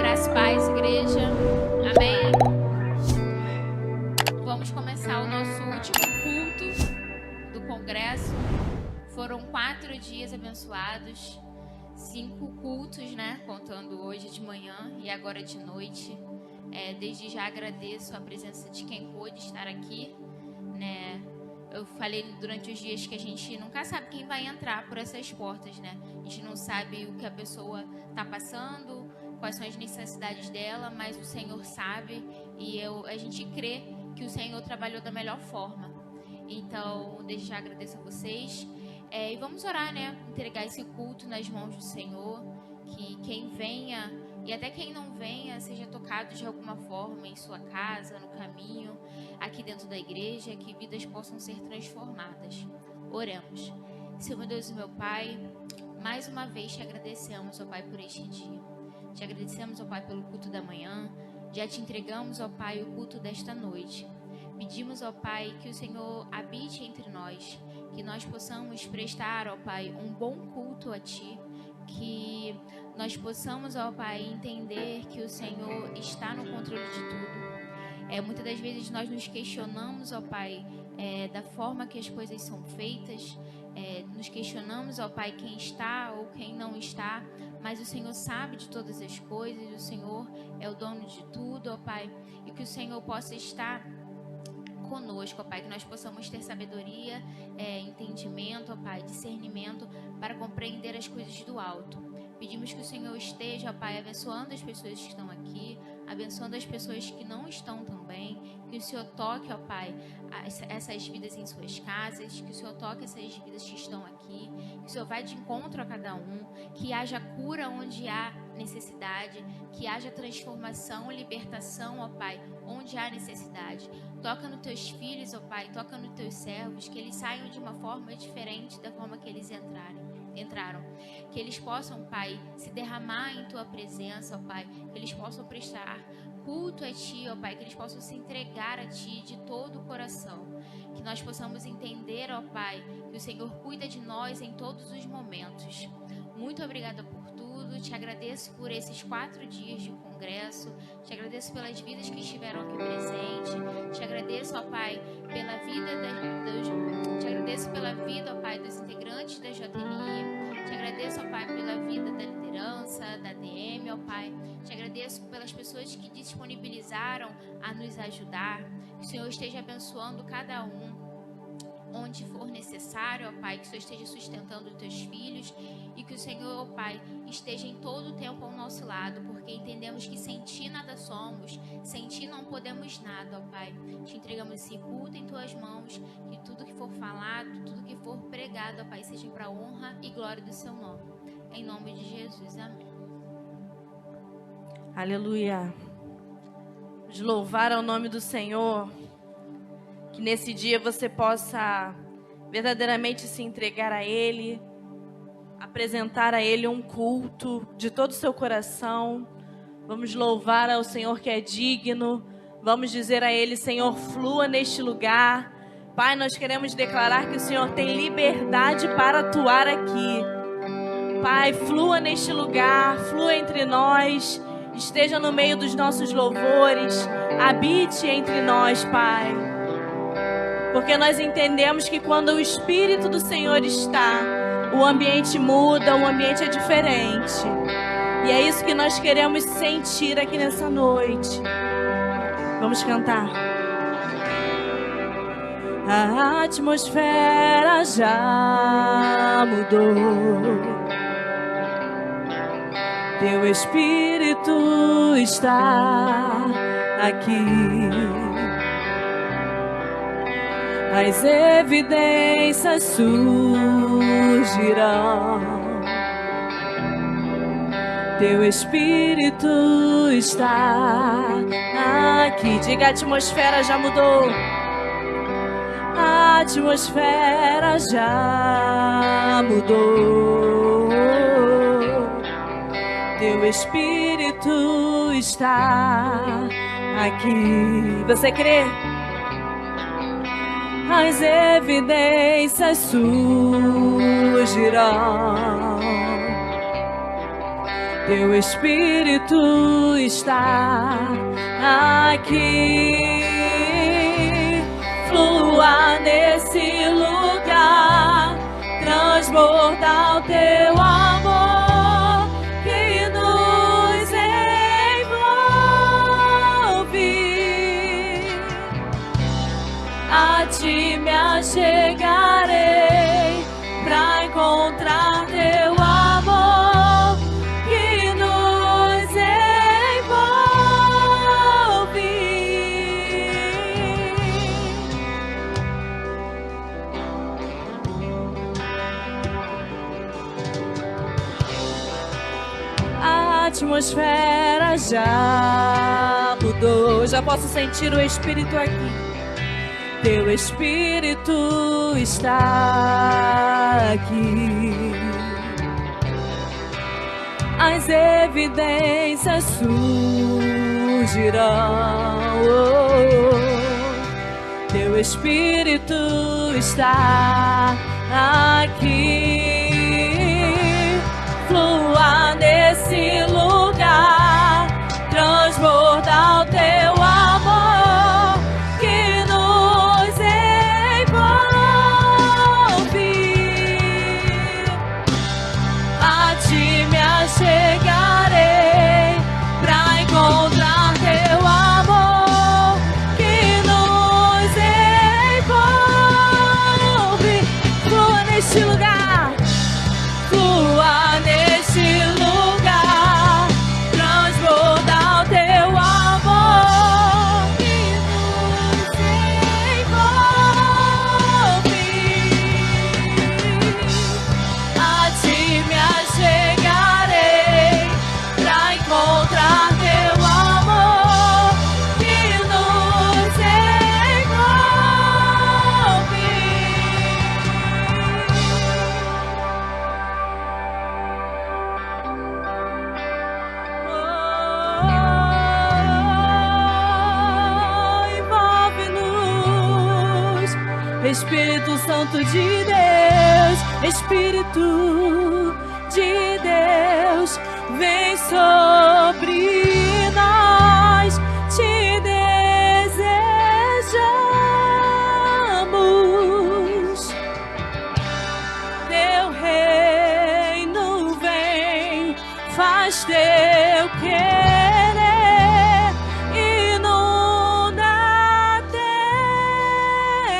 Graça e paz, igreja. Amém. Vamos começar o nosso último culto do congresso. Foram 4 dias abençoados, 5 cultos, né? Contando hoje de manhã e agora de noite. Desde já agradeço a presença de quem pôde estar aqui, né? Eu falei durante os dias que a gente nunca sabe quem vai entrar por essas portas, né? A gente não sabe o que a pessoa está passando, quais são as necessidades dela, mas o Senhor sabe e a gente crê que o Senhor trabalhou da melhor forma. Então, desde já agradeço a vocês. E vamos orar, né? Entregar esse culto nas mãos do Senhor, que quem venha e até quem não venha seja tocado de alguma forma em sua casa, no caminho, aqui dentro da igreja, que vidas possam ser transformadas. Oremos. Senhor, meu Deus e meu Pai, mais uma vez te agradecemos, ó Pai, por este dia. Te agradecemos, ó Pai, pelo culto da manhã. Já te entregamos, ó Pai, o culto desta noite. Pedimos, ó Pai, que o Senhor habite entre nós, que nós possamos prestar, ó Pai, um bom culto a Ti, que nós possamos, ó Pai, entender que o Senhor está no controle de tudo. Muitas das vezes nós nos questionamos, ó Pai, da forma que as coisas são feitas, nos questionamos, ó Pai, quem está ou quem não está, mas o Senhor sabe de todas as coisas, o Senhor é o dono de tudo, ó Pai, e que o Senhor possa estar conosco, ó Pai, que nós possamos ter sabedoria, entendimento, ó Pai, discernimento para compreender as coisas do alto. Pedimos que o Senhor esteja, ó Pai, abençoando as pessoas que estão aqui, abençoando as pessoas que não estão também, que o Senhor toque, ó Pai, essas vidas em suas casas, que o Senhor toque essas vidas que estão aqui, que o Senhor vai de encontro a cada um, que haja cura onde há necessidade, que haja transformação, libertação, ó Pai, onde há necessidade. Toca nos teus filhos, ó Pai, toca nos teus servos, que eles saiam de uma forma diferente da forma que eles entraram. Que eles possam, Pai, se derramar em Tua presença, ó Pai, que eles possam prestar culto a Ti, ó Pai, que eles possam se entregar a Ti de todo o coração. Que nós possamos entender, ó Pai, que o Senhor cuida de nós em todos os momentos. Muito obrigada por tudo, te agradeço por esses 4 dias de congresso, te agradeço pelas vidas que estiveram aqui presentes, te agradeço, ó Pai, pela vida te agradeço pela vida, ó Pai, dos integrantes da JLI, te agradeço, ó Pai, pela vida da liderança, da DM, ó Pai, te agradeço pelas pessoas que disponibilizaram a nos ajudar, que o Senhor esteja abençoando cada um, onde for necessário, ó Pai, que o Senhor esteja sustentando os teus filhos e que o Senhor, ó Pai, esteja em todo o tempo ao nosso lado, porque entendemos que sem Ti nada somos, sem Ti não podemos nada, ó Pai. Te entregamos esse culto em Tuas mãos, que tudo que for falado, tudo que for pregado, ó Pai, seja para a honra e glória do Seu nome. Em nome de Jesus, amém. Aleluia. Vamos louvar ao nome do Senhor. Que nesse dia você possa verdadeiramente se entregar a Ele, apresentar a Ele um culto de todo o seu coração. Vamos louvar ao Senhor que é digno. Vamos dizer a Ele: Senhor, flua neste lugar. Pai, nós queremos declarar que o Senhor tem liberdade para atuar aqui. Pai, flua neste lugar, flua entre nós, esteja no meio dos nossos louvores, habite entre nós, Pai. Porque nós entendemos que quando o Espírito do Senhor está, o ambiente muda, o ambiente é diferente. E é isso que nós queremos sentir aqui nessa noite. Vamos cantar. A atmosfera já mudou. Teu Espírito está aqui. As evidências surgirão. Teu Espírito está aqui. Diga: a atmosfera já mudou. A atmosfera já mudou. Teu Espírito está aqui. Você crê? As evidências surgirão. Teu Espírito está aqui. Flua nesse lugar, transbordar o teu amor que nos envolve. A ti me achegarei pra encontrar teu amor que nos envolve. A atmosfera já mudou, já posso sentir o Espírito aqui. Teu Espírito está aqui. As evidências surgirão. Teu Espírito está aqui. Flua nesse lugar, transbordar o teu amor que nos envolve. A ti me achegarei pra encontrar teu amor que nos envolve. Flua neste lugar, flua neste lugar, transbordar o teu amor que nos envolve. A ti me achegarei pra encontrar teu amor que nos envolve. Envolve-nos, Espírito Santo de Deus, Espírito de Deus, vem sobre nós, te desejamos. Teu reino vem, faz teu querer, inunda a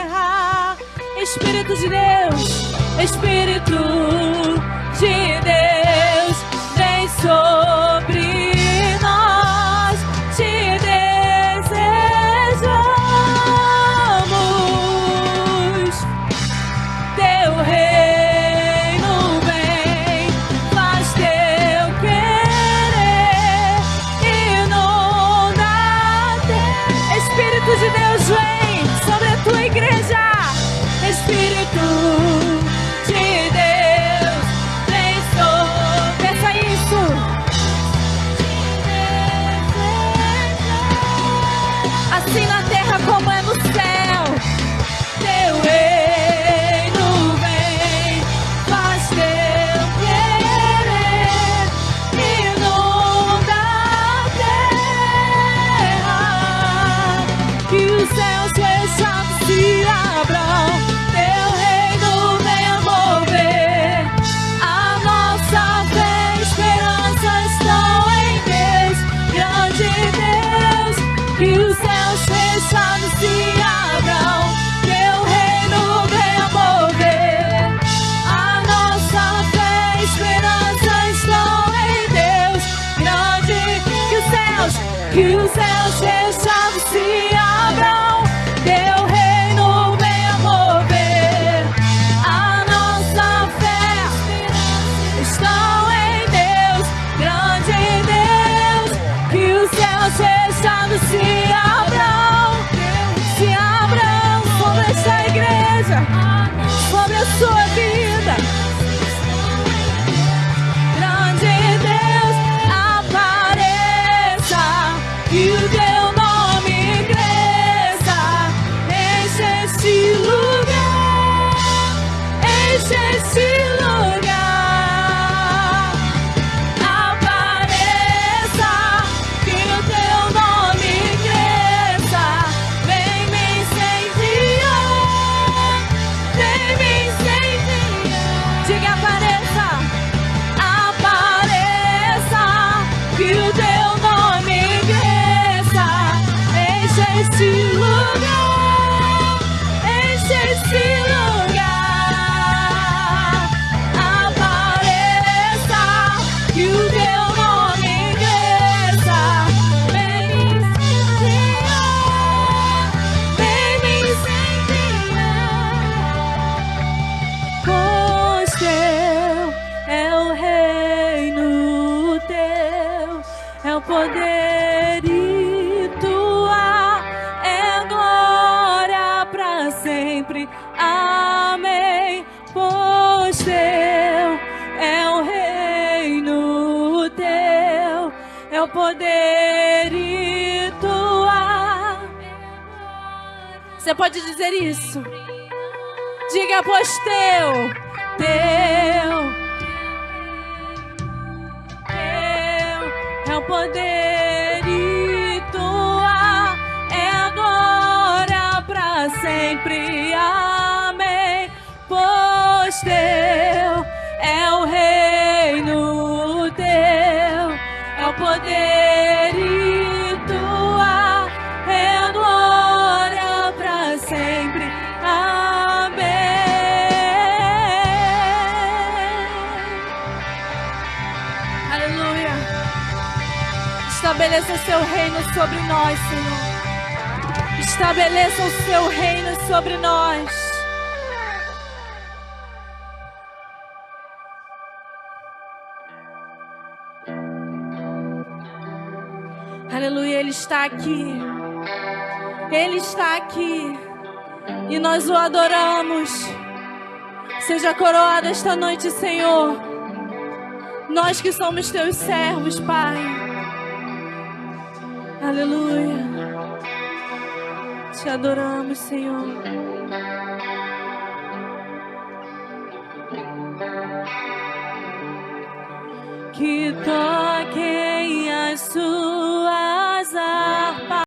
terra. Espírito de Deus, Espírito de Deus, vem sobre nós, te desejamos. Teu reino vem, faz teu querer, inunda a terra. Espírito de Deus vem sobre a tua igreja. Espírito de Deus poder e tua é glória para sempre. Amém. Pois teu é o reino, teu é o poder e tua. Você pode dizer isso? Diga, pois teu é o poder e tua é a glória para sempre. Amém. Pois teu é o reino, teu é o poder e tua é a glória para sempre. Amém. Aleluia. Estabeleça o seu reino sobre nós, Senhor. Estabeleça o seu reino sobre nós. Aleluia, Ele está aqui. Ele está aqui. E nós o adoramos. Seja coroado esta noite, Senhor. Nós que somos teus servos, Pai. Aleluia. Te adoramos, Senhor. Que toquem as suas harpas.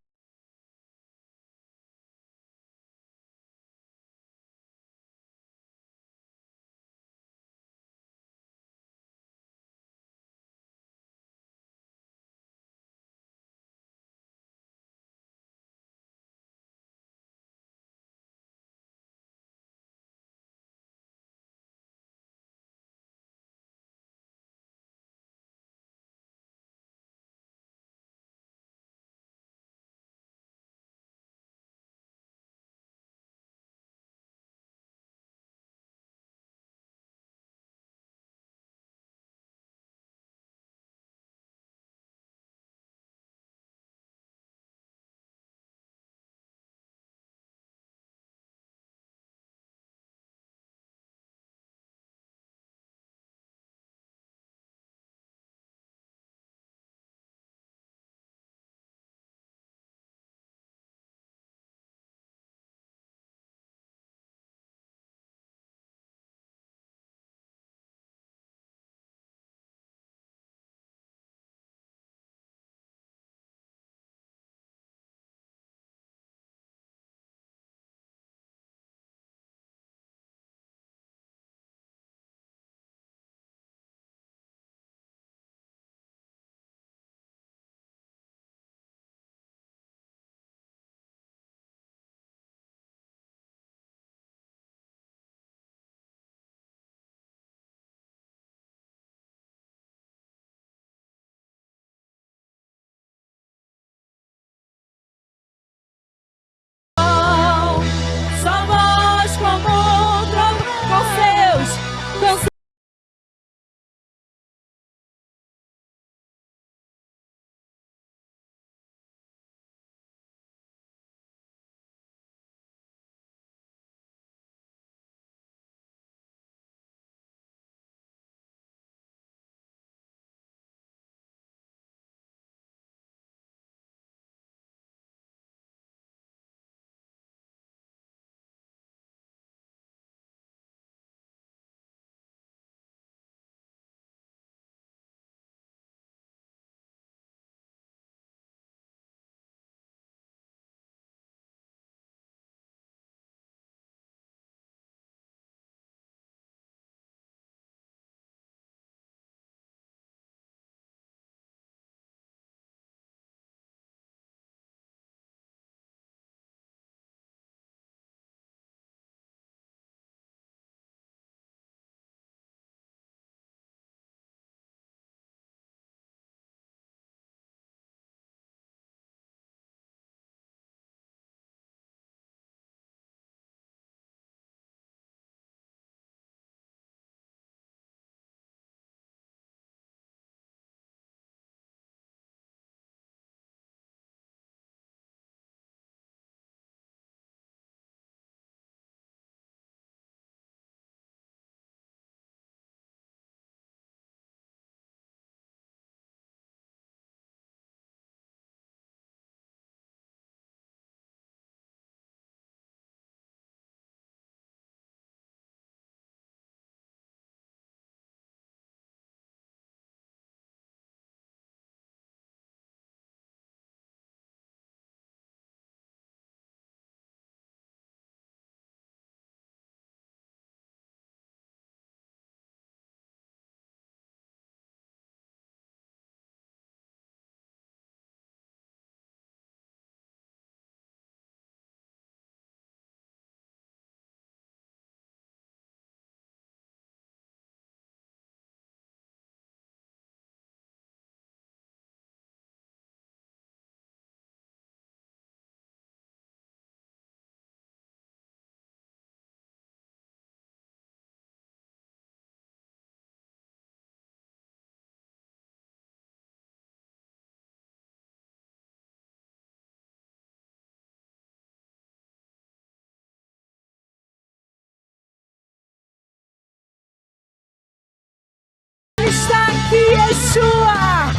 Yeshua.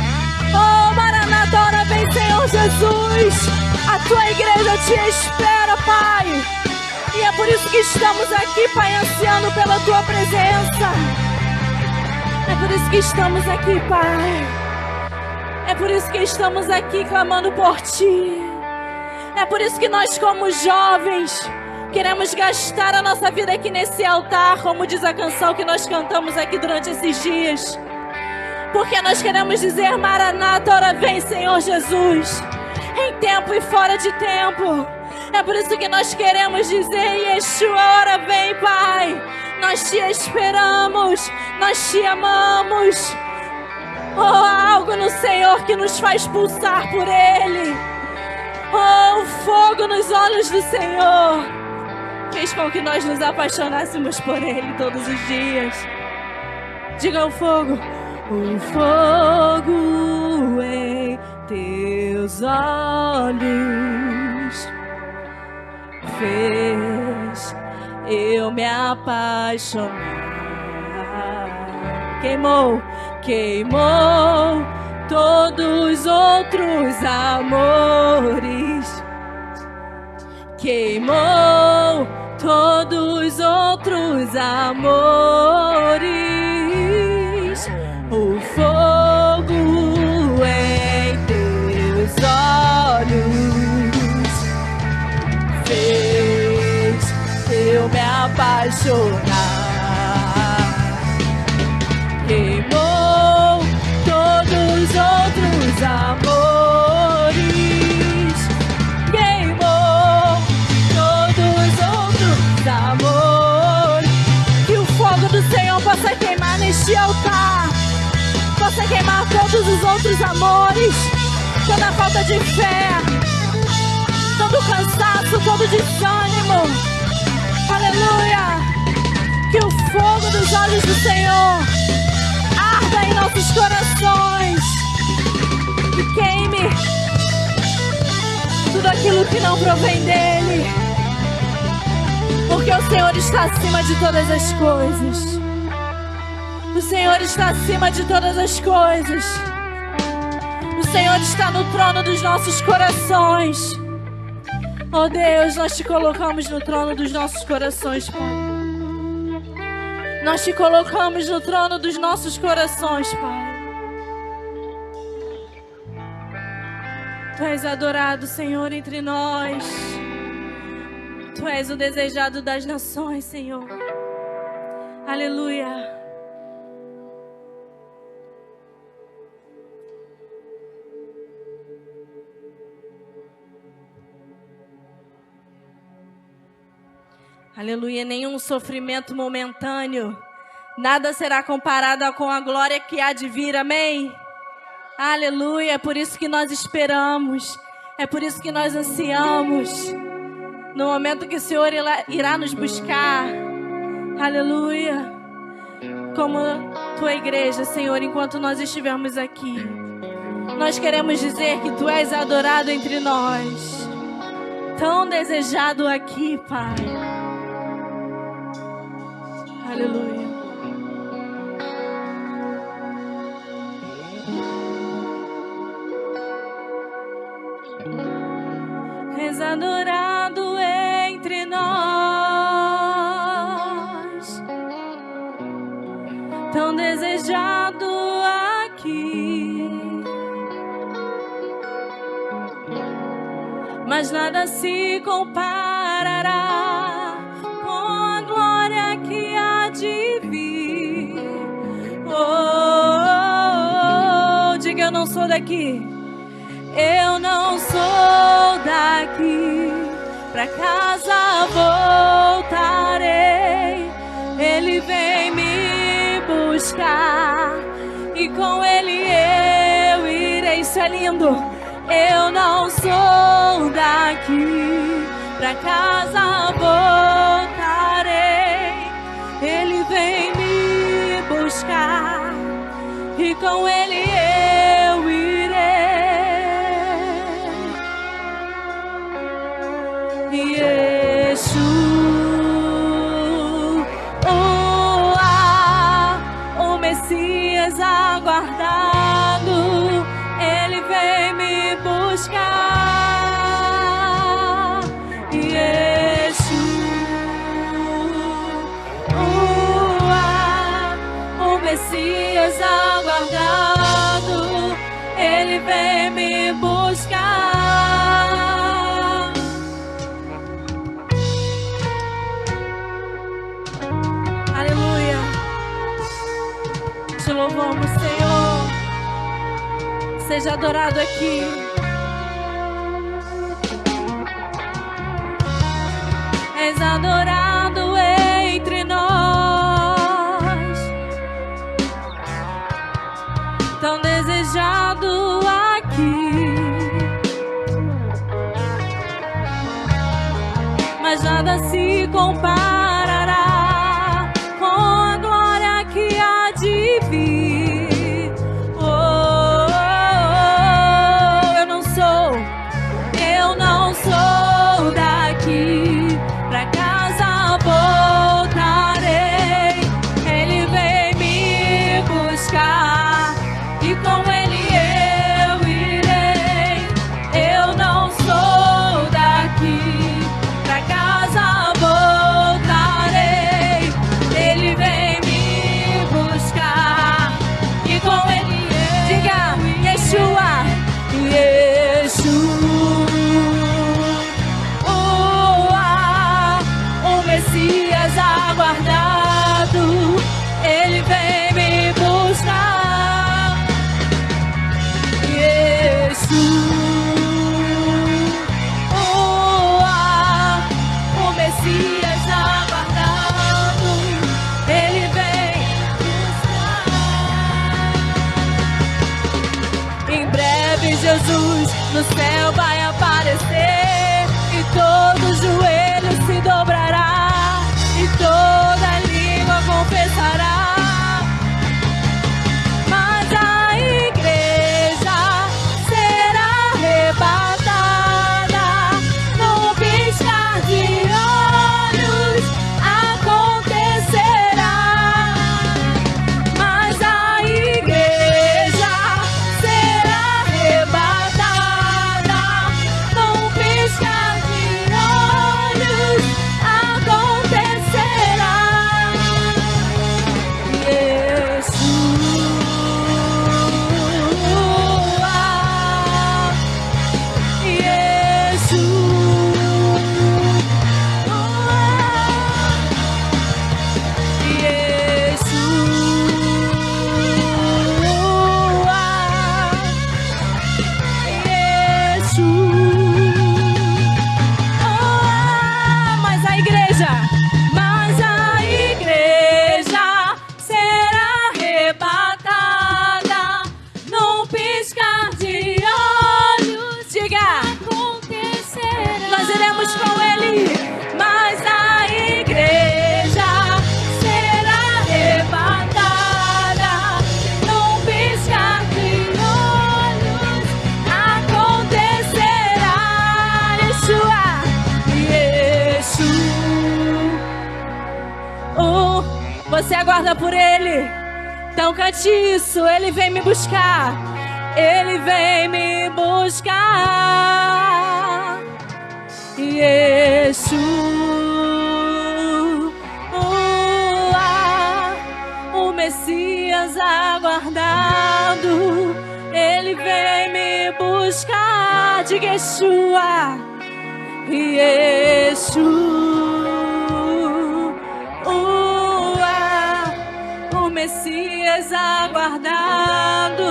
Oh, Maranata, ora vem, Senhor Jesus. A tua igreja te espera, Pai. E é por isso que estamos aqui, Pai, ansiando pela tua presença. É por isso que estamos aqui, Pai. É por isso que estamos aqui clamando por ti. É por isso que nós, como jovens, queremos gastar a nossa vida aqui nesse altar, como diz a canção que nós cantamos aqui durante esses dias. Porque nós queremos dizer: Maranata, ora vem, Senhor Jesus, em tempo e fora de tempo. É por isso que nós queremos dizer: Yeshua, ora vem, Pai. Nós te esperamos, nós te amamos. Oh, há algo no Senhor que nos faz pulsar por Ele. Oh, o fogo nos olhos do Senhor fez com que nós nos apaixonássemos por Ele todos os dias. Diga o fogo. O fogo em teus olhos fez eu me apaixonar. Queimou todos os outros amores. Queimou todos os outros amores. O fogo em teus olhos fez eu me apaixonar. Queimou todos os outros amores. Queimou todos os outros amores. Que o fogo do Senhor possa queimar neste altar. Possa queimar todos os outros amores. Toda falta de fé, todo cansaço, todo desânimo. Aleluia. Que o fogo dos olhos do Senhor arda em nossos corações e queime tudo aquilo que não provém dele. Porque o Senhor está acima de todas as coisas. O Senhor está acima de todas as coisas. O Senhor está no trono dos nossos corações. Oh Deus, nós te colocamos no trono dos nossos corações, Pai. Nós te colocamos no trono dos nossos corações, Pai. Tu és adorado, Senhor, entre nós. Tu és o desejado das nações, Senhor. Aleluia. Aleluia, nenhum sofrimento momentâneo, nada será comparado com a glória que há de vir, amém? Aleluia, é por isso que nós esperamos, é por isso que nós ansiamos, no momento que o Senhor irá nos buscar, aleluia, como tua igreja, Senhor, enquanto nós estivermos aqui, nós queremos dizer que tu és adorado entre nós, tão desejado aqui, Pai. Aleluia. És adorado entre nós, tão desejado aqui, mas nada se comparará com a glória que há de vir. Oh, diga: eu não sou daqui. Eu não sou daqui, pra casa voltarei. Ele vem me buscar e com ele eu irei. Isso é lindo. Eu não sou daqui, pra casa voltarei. Ele vem me buscar e com ele eu irei. Yeshua, o Messias aguardado. Messias aguardado, Ele vem me buscar. Aleluia. Te louvamos, Senhor. Seja adorado aqui. És adorado entre nós, tão desejado aqui, mas nada se comparará com a glória que há de vir. Oh, eu não sou daqui, pra casa voltarei. Ele vem me buscar e com Ele eu irei. Eu não sou daqui, pra casa voltarei. Ele vem me buscar e com Ele eu diga Yeshua, Yeshua. Messias aguardado, Ele vem me buscar. Yeshua, o Messias aguardado, Ele vem buscar. Em breve Jesus no céu vai aparecer e todo joelho se dobrará e toda língua confessará. Mas a igreja será arrebatada num piscar de olhos acontecerá. Mas a igreja será arrebatada num piscar de olhos acontecerá. Mas a igreja será arrebatada num piscar de olhos. Diga, acontecerá. Nós iremos com Ele. Mas a igreja será arrebatada num piscar de olhos acontecerá. Yeshua, Yeshua. Você aguarda por Ele? Então cante isso. Ele vem me buscar. Ele vem me buscar. Yeshua, o Messias aguardado, Ele vem me buscar. Diga Yeshua, o Messias aguardado.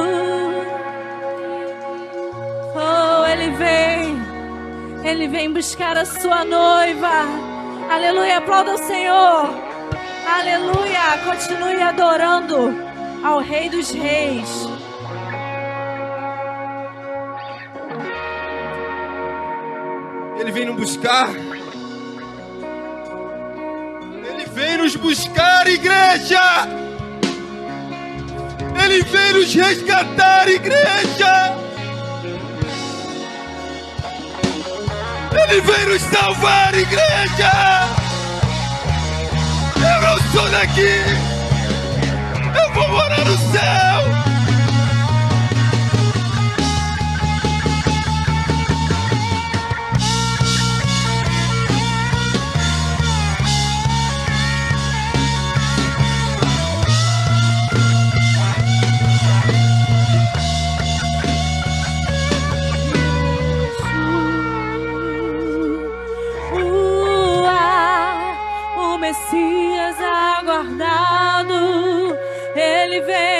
Oh, Ele vem buscar a sua noiva. Aleluia, aplauda o Senhor. Aleluia, continue adorando ao Rei dos Reis. Ele vem nos buscar. Ele vem nos buscar, igreja. Ele vem nos resgatar, igreja. Ele vem nos salvar, igreja. Eu não sou daqui. Eu vou morar no céu.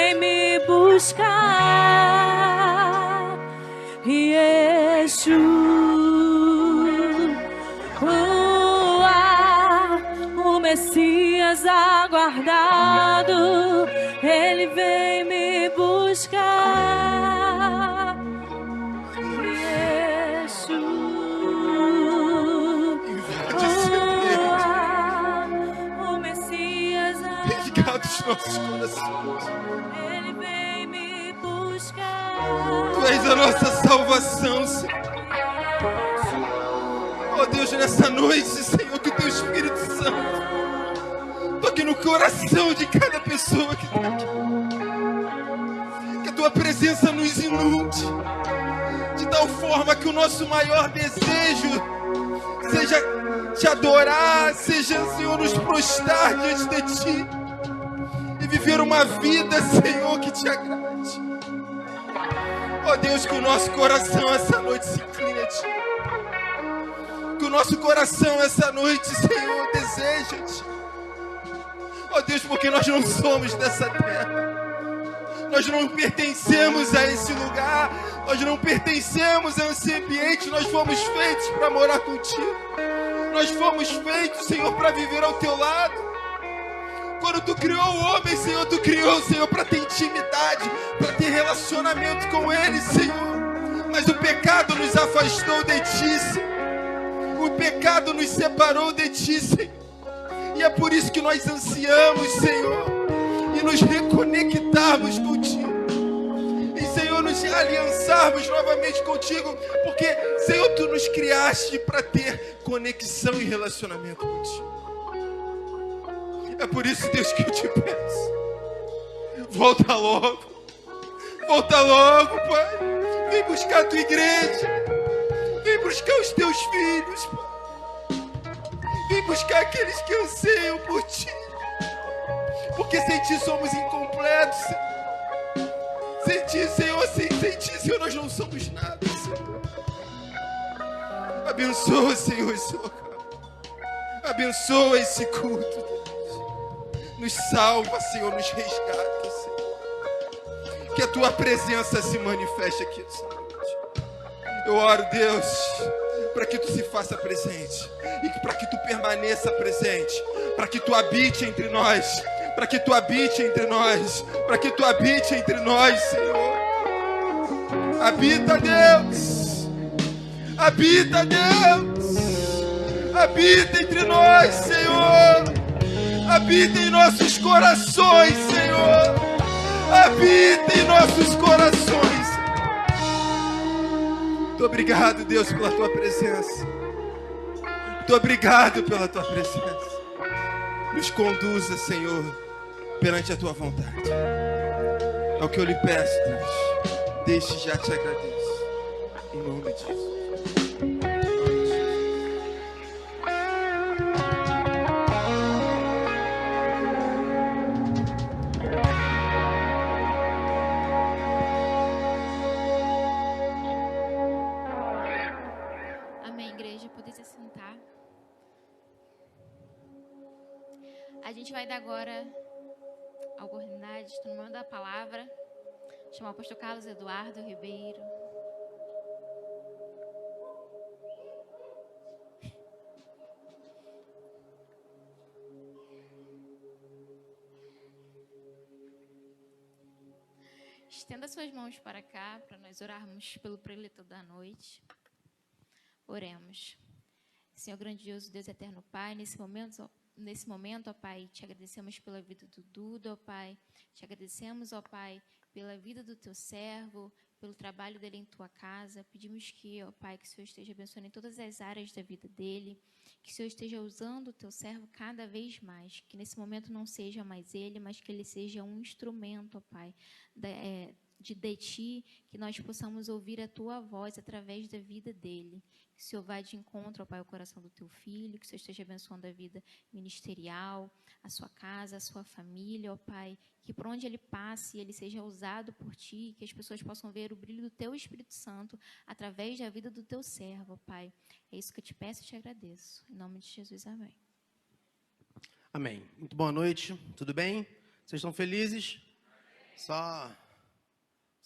vem me buscar. Yeshua, o Messias aguardado, ele vem me buscar. Yeshua, o Messias Obrigado os nossos corações. ele vem me buscar. Tu és a nossa salvação, Senhor. Oh Deus, nessa noite, Senhor, que o Teu Espírito Santo toque no coração de cada pessoa que está aqui. Que a Tua presença nos inunde, de tal forma que o nosso maior desejo seja Te adorar, seja, Senhor, nos prostrar diante de Ti e viver uma vida, Senhor, que Te agrade. Oh Deus, que o nosso coração essa noite se incline a Ti. Que o nosso coração essa noite, Senhor, deseja-Te. Oh Deus, porque nós não somos dessa terra. Nós não pertencemos a esse lugar. Nós não pertencemos a esse ambiente. Nós fomos feitos para morar contigo. Nós fomos feitos, Senhor, para viver ao Teu lado. Quando Tu criou o homem, Senhor, Tu criou, Senhor, para ter intimidade, para ter relacionamento com Ele, Senhor. Mas o pecado nos afastou de Ti, Senhor. O pecado nos separou de Ti, Senhor. E é por isso que nós ansiamos, Senhor, e nos reconectarmos contigo. E, Senhor, nos aliançarmos novamente contigo. Porque, Senhor, Tu nos criaste para ter conexão e relacionamento contigo. É por isso, Deus, que eu te peço. Volta logo. Volta logo, Pai. Vem buscar a Tua igreja. Vem buscar os Teus filhos, Pai. Vem buscar aqueles que anseiam por Ti. Porque sem Ti somos incompletos, Senhor. Sem Ti, Senhor, sem Ti, Senhor, nós não somos nada, Senhor. Abençoa, Senhor, esse local. Abençoa esse culto, Deus. Nos salva, Senhor, nos resgata, Senhor. Que a Tua presença se manifeste aqui essa noite. Eu oro, Deus, para que Tu se faça presente e para que Tu permaneça presente, para que Tu habite entre nós, para que Tu habite entre nós, para que Tu habite entre nós, Senhor. Habita, Deus, habita, Deus, habita entre nós, Senhor, habita em nossos corações, Senhor, habita em nossos corações. Muito obrigado, Deus, pela Tua presença. Muito obrigado pela Tua presença. Nos conduza, Senhor, perante a Tua vontade. É o que eu lhe peço, Deus. Desde já te agradeço. Em nome de Jesus. A gente vai dar agora a oportunidade, no momento da palavra, chamar o pastor Carlos Eduardo Ribeiro. Estenda suas mãos para cá, para nós orarmos pelo preletor da noite. Oremos. Senhor grandioso, Deus eterno Pai, nesse momento, ó Pai, te agradecemos pela vida do Duda, ó Pai. Te agradecemos, ó Pai, pela vida do Teu servo, pelo trabalho dele em Tua casa. Pedimos que, ó Pai, que o Senhor esteja abençoando em todas as áreas da vida dele, que o Senhor esteja usando o Teu servo cada vez mais, que nesse momento não seja mais ele, mas que ele seja um instrumento, ó Pai, de Ti, que nós possamos ouvir a Tua voz através da vida dele. Que o Senhor vá de encontro, ó Pai, ao coração do Teu filho, que o Senhor esteja abençoando a vida ministerial, a sua casa, a sua família, ó Pai, que por onde ele passe, ele seja usado por Ti, que as pessoas possam ver o brilho do Teu Espírito Santo através da vida do Teu servo, ó Pai. É isso que eu te peço e te agradeço. Em nome de Jesus, amém. Amém. Muito boa noite, tudo bem? Vocês estão felizes? Só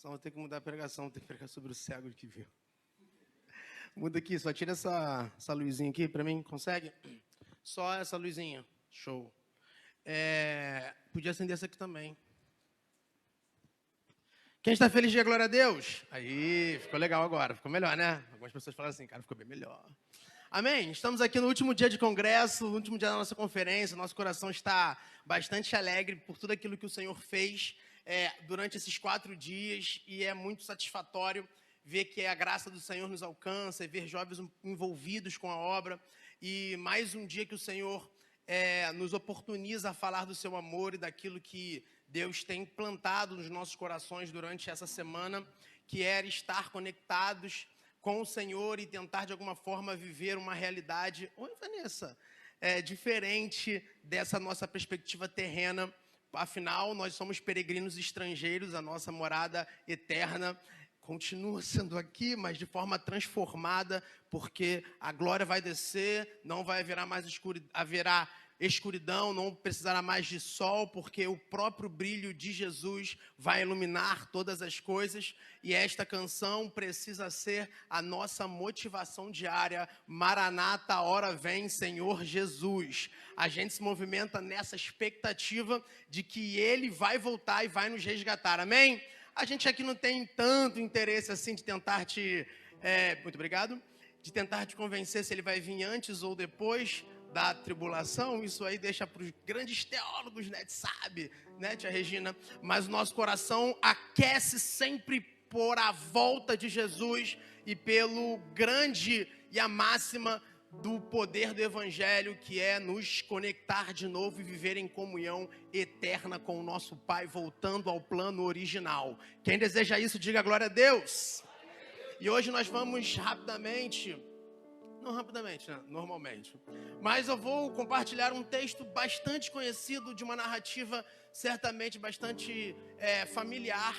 vou ter que mudar a pregação, vou ter que pregar sobre o cego que viu. Muda aqui, só tira essa luzinha aqui pra mim, consegue? Só essa luzinha, show. Podia acender essa aqui também. Quem está feliz, diga glória a Deus. Aí, ficou legal agora, ficou melhor, né? Algumas pessoas falaram assim, cara, ficou bem melhor. Amém? Estamos aqui no último dia de congresso, no último dia da nossa conferência. Nosso coração está bastante alegre por tudo aquilo que o Senhor fez durante esses 4 dias. E é muito satisfatório ver que a graça do Senhor nos alcança e ver jovens envolvidos com a obra. E mais um dia que o Senhor nos oportuniza a falar do seu amor e daquilo que Deus tem plantado nos nossos corações durante essa semana, que era estar conectados com o Senhor e tentar de alguma forma viver uma realidade, oi Vanessa, diferente dessa nossa perspectiva terrena. Afinal, nós somos peregrinos estrangeiros, a nossa morada eterna continua sendo aqui, mas de forma transformada, porque a glória vai descer, não vai haverá mais haverá escuridão, não precisará mais de sol, porque o próprio brilho de Jesus vai iluminar todas as coisas. E esta canção precisa ser a nossa motivação diária. Maranata, a hora vem, Senhor Jesus. A gente se movimenta nessa expectativa de que Ele vai voltar e vai nos resgatar. Amém? A gente aqui não tem tanto interesse assim de tentar muito obrigado, de tentar te convencer se Ele vai vir antes ou depois da tribulação. Isso aí deixa para os grandes teólogos, né, sabe, né, tia Regina? Mas o nosso coração aquece sempre por a volta de Jesus e pelo grande e a máxima do poder do Evangelho, que é nos conectar de novo e viver em comunhão eterna com o nosso Pai, voltando ao plano original. Quem deseja isso, diga glória a Deus. E hoje nós vamos normalmente. Mas eu vou compartilhar um texto bastante conhecido, de uma narrativa certamente bastante familiar,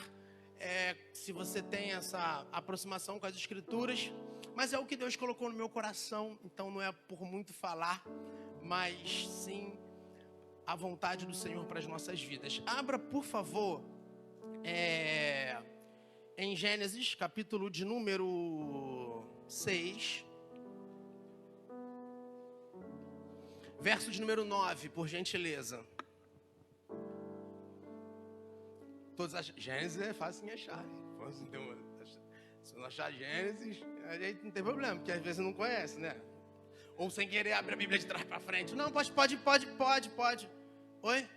se você tem essa aproximação com as Escrituras. Mas é o que Deus colocou no meu coração, então não é por muito falar, mas sim a vontade do Senhor para as nossas vidas. Abra, por favor, em Gênesis, capítulo de número 6. Verso de número 9, por gentileza. Gênesis é fácil de achar. Se não achar Gênesis, a gente não tem problema, porque às vezes não conhece, né? Ou sem querer abre a Bíblia de trás para frente. Não, pode. Oi?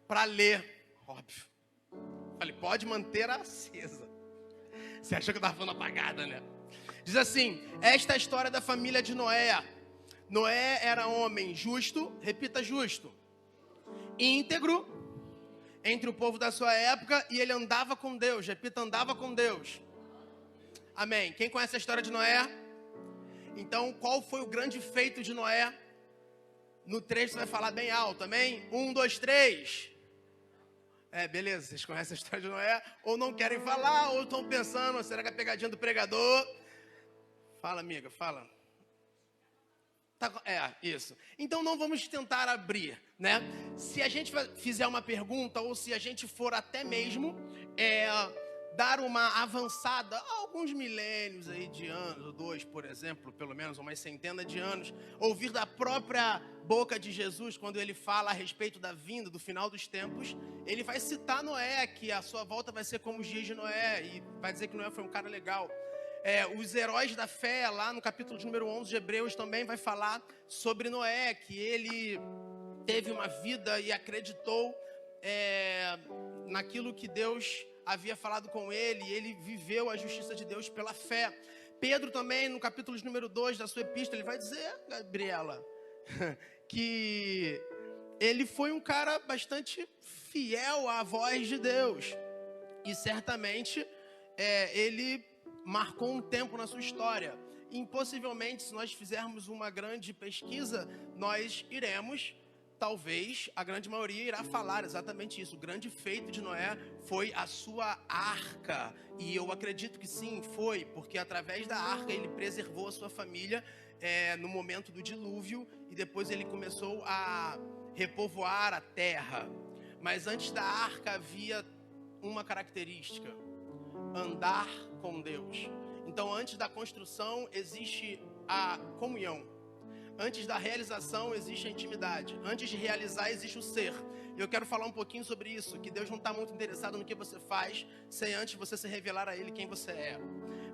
Para ler, óbvio. Falei, pode manter acesa. Você achou que eu estava falando apagada, né? Diz assim, esta é a história da família de Noé. Noé era homem justo, repita justo, íntegro, entre o povo da sua época, e ele andava com Deus, repita, andava com Deus. Amém. Quem conhece a história de Noé? Então, qual foi o grande feito de Noé? No 3 você vai falar bem alto, amém? 1, 2, 3. Beleza, vocês conhecem a história de Noé, ou não querem falar, ou estão pensando, será que é a pegadinha do pregador? Fala, amiga, fala. Isso. Então não vamos tentar abrir, né? Se a gente fizer uma pergunta, ou se a gente for até mesmo dar uma avançada, alguns milênios aí de anos, ou 2, por exemplo, pelo menos umas centenas de anos, ouvir da própria boca de Jesus, quando ele fala a respeito da vinda, do final dos tempos, ele vai citar Noé, que a sua volta vai ser como os dias de Noé, e vai dizer que Noé foi um cara legal. Os heróis da fé, lá no capítulo de número 11 de Hebreus, também vai falar sobre Noé, que ele teve uma vida e acreditou naquilo que Deus havia falado com ele, e ele viveu a justiça de Deus pela fé. Pedro também, no capítulo de número 2 da sua epístola, ele vai dizer, Gabriela, que ele foi um cara bastante fiel à voz de Deus, e certamente ele marcou um tempo na sua história. Impossivelmente, se nós fizermos uma grande pesquisa, nós iremos, talvez, a grande maioria irá falar exatamente isso. O grande feito de Noé foi a sua arca. E eu acredito que sim, foi, porque através da arca ele preservou a sua família no momento do dilúvio, e depois ele começou a repovoar a terra. Mas antes da arca havia uma característica: andar com Deus. Então, antes da construção existe a comunhão. Antes da realização existe a intimidade. Antes de realizar existe o ser. E eu quero falar um pouquinho sobre isso, que Deus não está muito interessado no que você faz, sem antes você se revelar a Ele quem você é.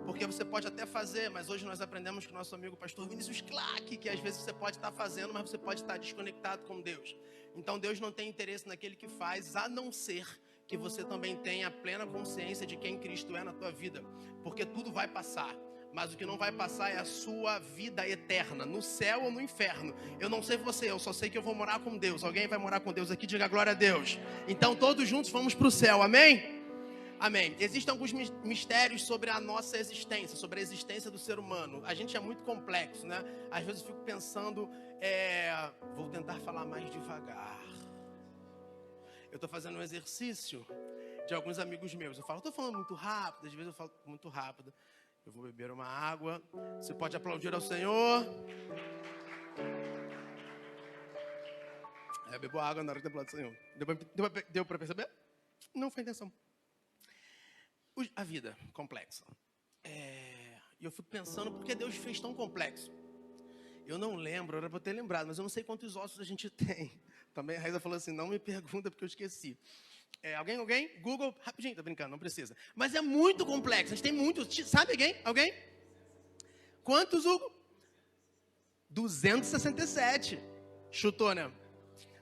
Porque você pode até fazer, mas hoje nós aprendemos com o nosso amigo pastor Vinícius Clark, que às vezes você pode estar fazendo, mas você pode estar desconectado com Deus. Então Deus não tem interesse naquele que faz, a não ser que você também tenha plena consciência de quem Cristo é na tua vida. Porque tudo vai passar. Mas o que não vai passar é a sua vida eterna, no céu ou no inferno. Eu não sei você, eu só sei que eu vou morar com Deus. Alguém vai morar com Deus aqui? Diga glória a Deus. Então todos juntos vamos para o céu, amém? Amém. Existem alguns mistérios sobre a nossa existência, sobre a existência do ser humano. A gente é muito complexo, né? Às vezes eu fico pensando, vou tentar falar mais devagar. Eu estou fazendo um exercício de alguns amigos meus. Eu falo, estou falando muito rápido, às vezes eu falo muito rápido. Eu vou beber uma água. Você pode aplaudir ao Senhor. Eu bebo água na hora de aplaudir ao Senhor. Deu para perceber? Não foi intenção. A vida complexa. E eu fico pensando, por que Deus fez tão complexo? Eu não lembro, era para eu ter lembrado, mas eu não sei quantos ossos a gente tem. Também a Raíza falou assim, não me pergunta porque eu esqueci. Alguém? Google, rapidinho, tá brincando, não precisa. Mas é muito complexo, a gente tem muitos. Sabe alguém? Quantos, Hugo? 267. Chutou, né?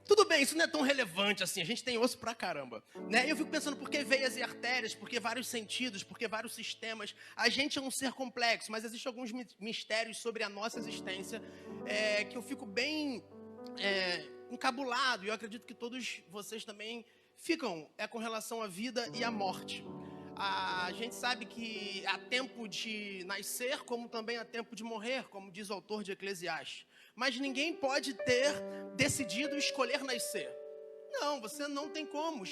Tudo bem, isso não é tão relevante assim, a gente tem osso pra caramba, né? Eu fico pensando, por que veias e artérias, por que vários sentidos, por que vários sistemas? A gente é um ser complexo, mas existem alguns mistérios sobre a nossa existência que eu fico bem encabulado, e eu acredito que todos vocês também ficam com relação à vida e à morte. A gente sabe que há tempo de nascer, como também há tempo de morrer, como diz o autor de Eclesiastes. Mas ninguém pode ter decidido escolher nascer. Não, você não tem como.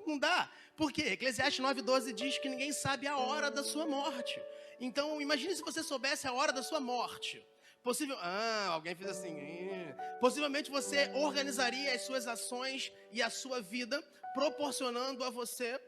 Não dá. Por quê? Eclesiastes 9:12 diz que ninguém sabe a hora da sua morte. Então, imagine se você soubesse a hora da sua morte. Alguém fez assim. Possivelmente você organizaria as suas ações e a sua vida, proporcionando a você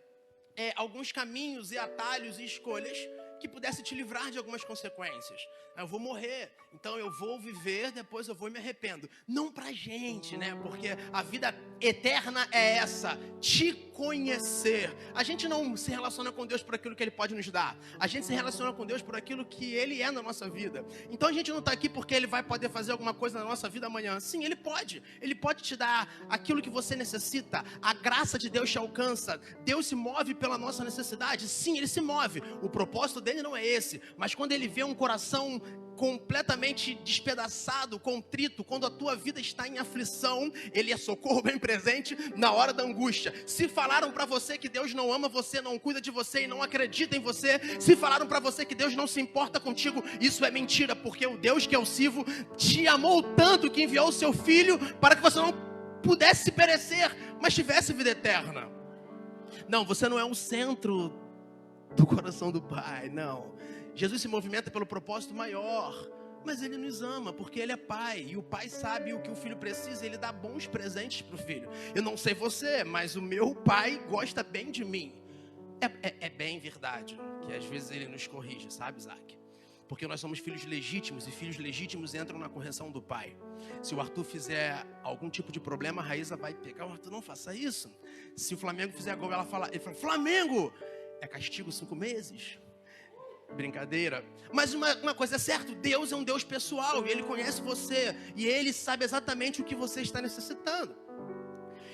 alguns caminhos e atalhos e escolhas que pudesse te livrar de algumas consequências. Eu vou morrer, então eu vou viver, depois eu vou e me arrependo. Não pra gente, né? Porque a vida eterna é essa, te conhecer. A gente não se relaciona com Deus por aquilo que Ele pode nos dar. A gente se relaciona com Deus por aquilo que Ele é na nossa vida. Então a gente não está aqui porque Ele vai poder fazer alguma coisa na nossa vida amanhã. Sim, Ele pode. Ele pode te dar aquilo que você necessita. A graça de Deus te alcança. Deus se move pela nossa necessidade. Sim, Ele se move. O propósito dele não é esse. Mas quando Ele vê um coração completamente despedaçado, contrito, quando a tua vida está em aflição, Ele é socorro bem presente na hora da angústia. Se falaram para você que Deus não ama você, não cuida de você e não acredita em você, se falaram para você que Deus não se importa contigo, isso é mentira, porque o Deus que eu sirvo te amou tanto que enviou o seu Filho para que você não pudesse perecer, mas tivesse vida eterna. Não, você não é um centro do coração do Pai, não. Jesus se movimenta pelo propósito maior, mas Ele nos ama, porque Ele é Pai, e o Pai sabe o que o Filho precisa, Ele dá bons presentes para o Filho. Eu não sei você, mas o meu Pai gosta bem de mim. É bem verdade que às vezes Ele nos corrige, sabe, Isaac? Porque nós somos filhos legítimos, e filhos legítimos entram na correção do Pai. Se o Arthur fizer algum tipo de problema, a Raíza vai pegar, Arthur, não faça isso. Se o Flamengo fizer gol, ele fala, Flamengo, é castigo 5 meses. Brincadeira. Mas uma coisa é certa, Deus é um Deus pessoal, e Ele conhece você, e Ele sabe exatamente o que você está necessitando.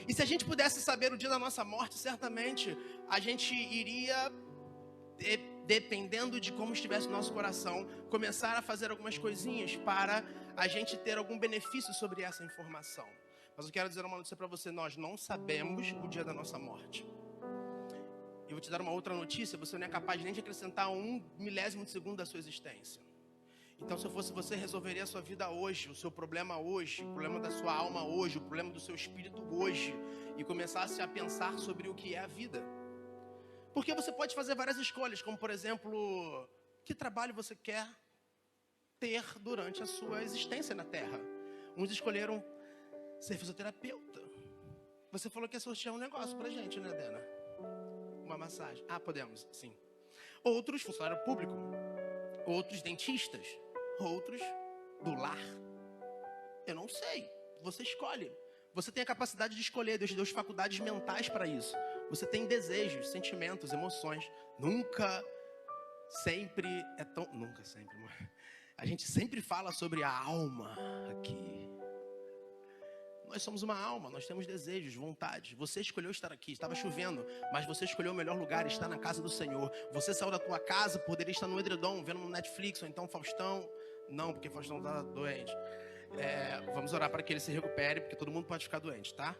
E se a gente pudesse saber o dia da nossa morte, certamente a gente iria, dependendo de como estivesse o nosso coração, começar a fazer algumas coisinhas para a gente ter algum benefício sobre essa informação. Mas eu quero dizer uma notícia para você, nós não sabemos o dia da nossa morte. Eu vou te dar uma outra notícia, você não é capaz nem de acrescentar 1 milésimo de segundo da sua existência. Então, se eu fosse você, resolveria a sua vida hoje, o seu problema hoje, o problema da sua alma hoje, o problema do seu espírito hoje, e começasse a pensar sobre o que é a vida. Porque você pode fazer várias escolhas, como por exemplo, que trabalho você quer ter durante a sua existência na Terra. Uns escolheram ser fisioterapeuta. Você falou que ia sortear um negócio pra gente, né, Dena? uma massagem. Ah, podemos, sim. Outros, funcionário público. Outros, dentistas. Outros, do lar. Eu não sei. Você escolhe. Você tem a capacidade de escolher. Deus te deu faculdades mentais para isso. Você tem desejos, sentimentos, emoções. Nunca sempre é tão... Nunca sempre. A gente sempre fala sobre a alma aqui. Nós somos uma alma, nós temos desejos, vontades. Você escolheu estar aqui, estava chovendo, mas você escolheu o melhor lugar, estar na casa do Senhor. Você saiu da tua casa, poderia estar no edredom, vendo no Netflix, ou então Faustão. Não, porque Faustão está doente. Vamos orar para que ele se recupere, porque todo mundo pode ficar doente, tá?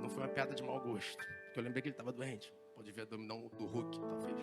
Não foi uma piada de mau gosto, porque eu lembrei que ele estava doente. Pode ver abdominal do Hulk, talvez.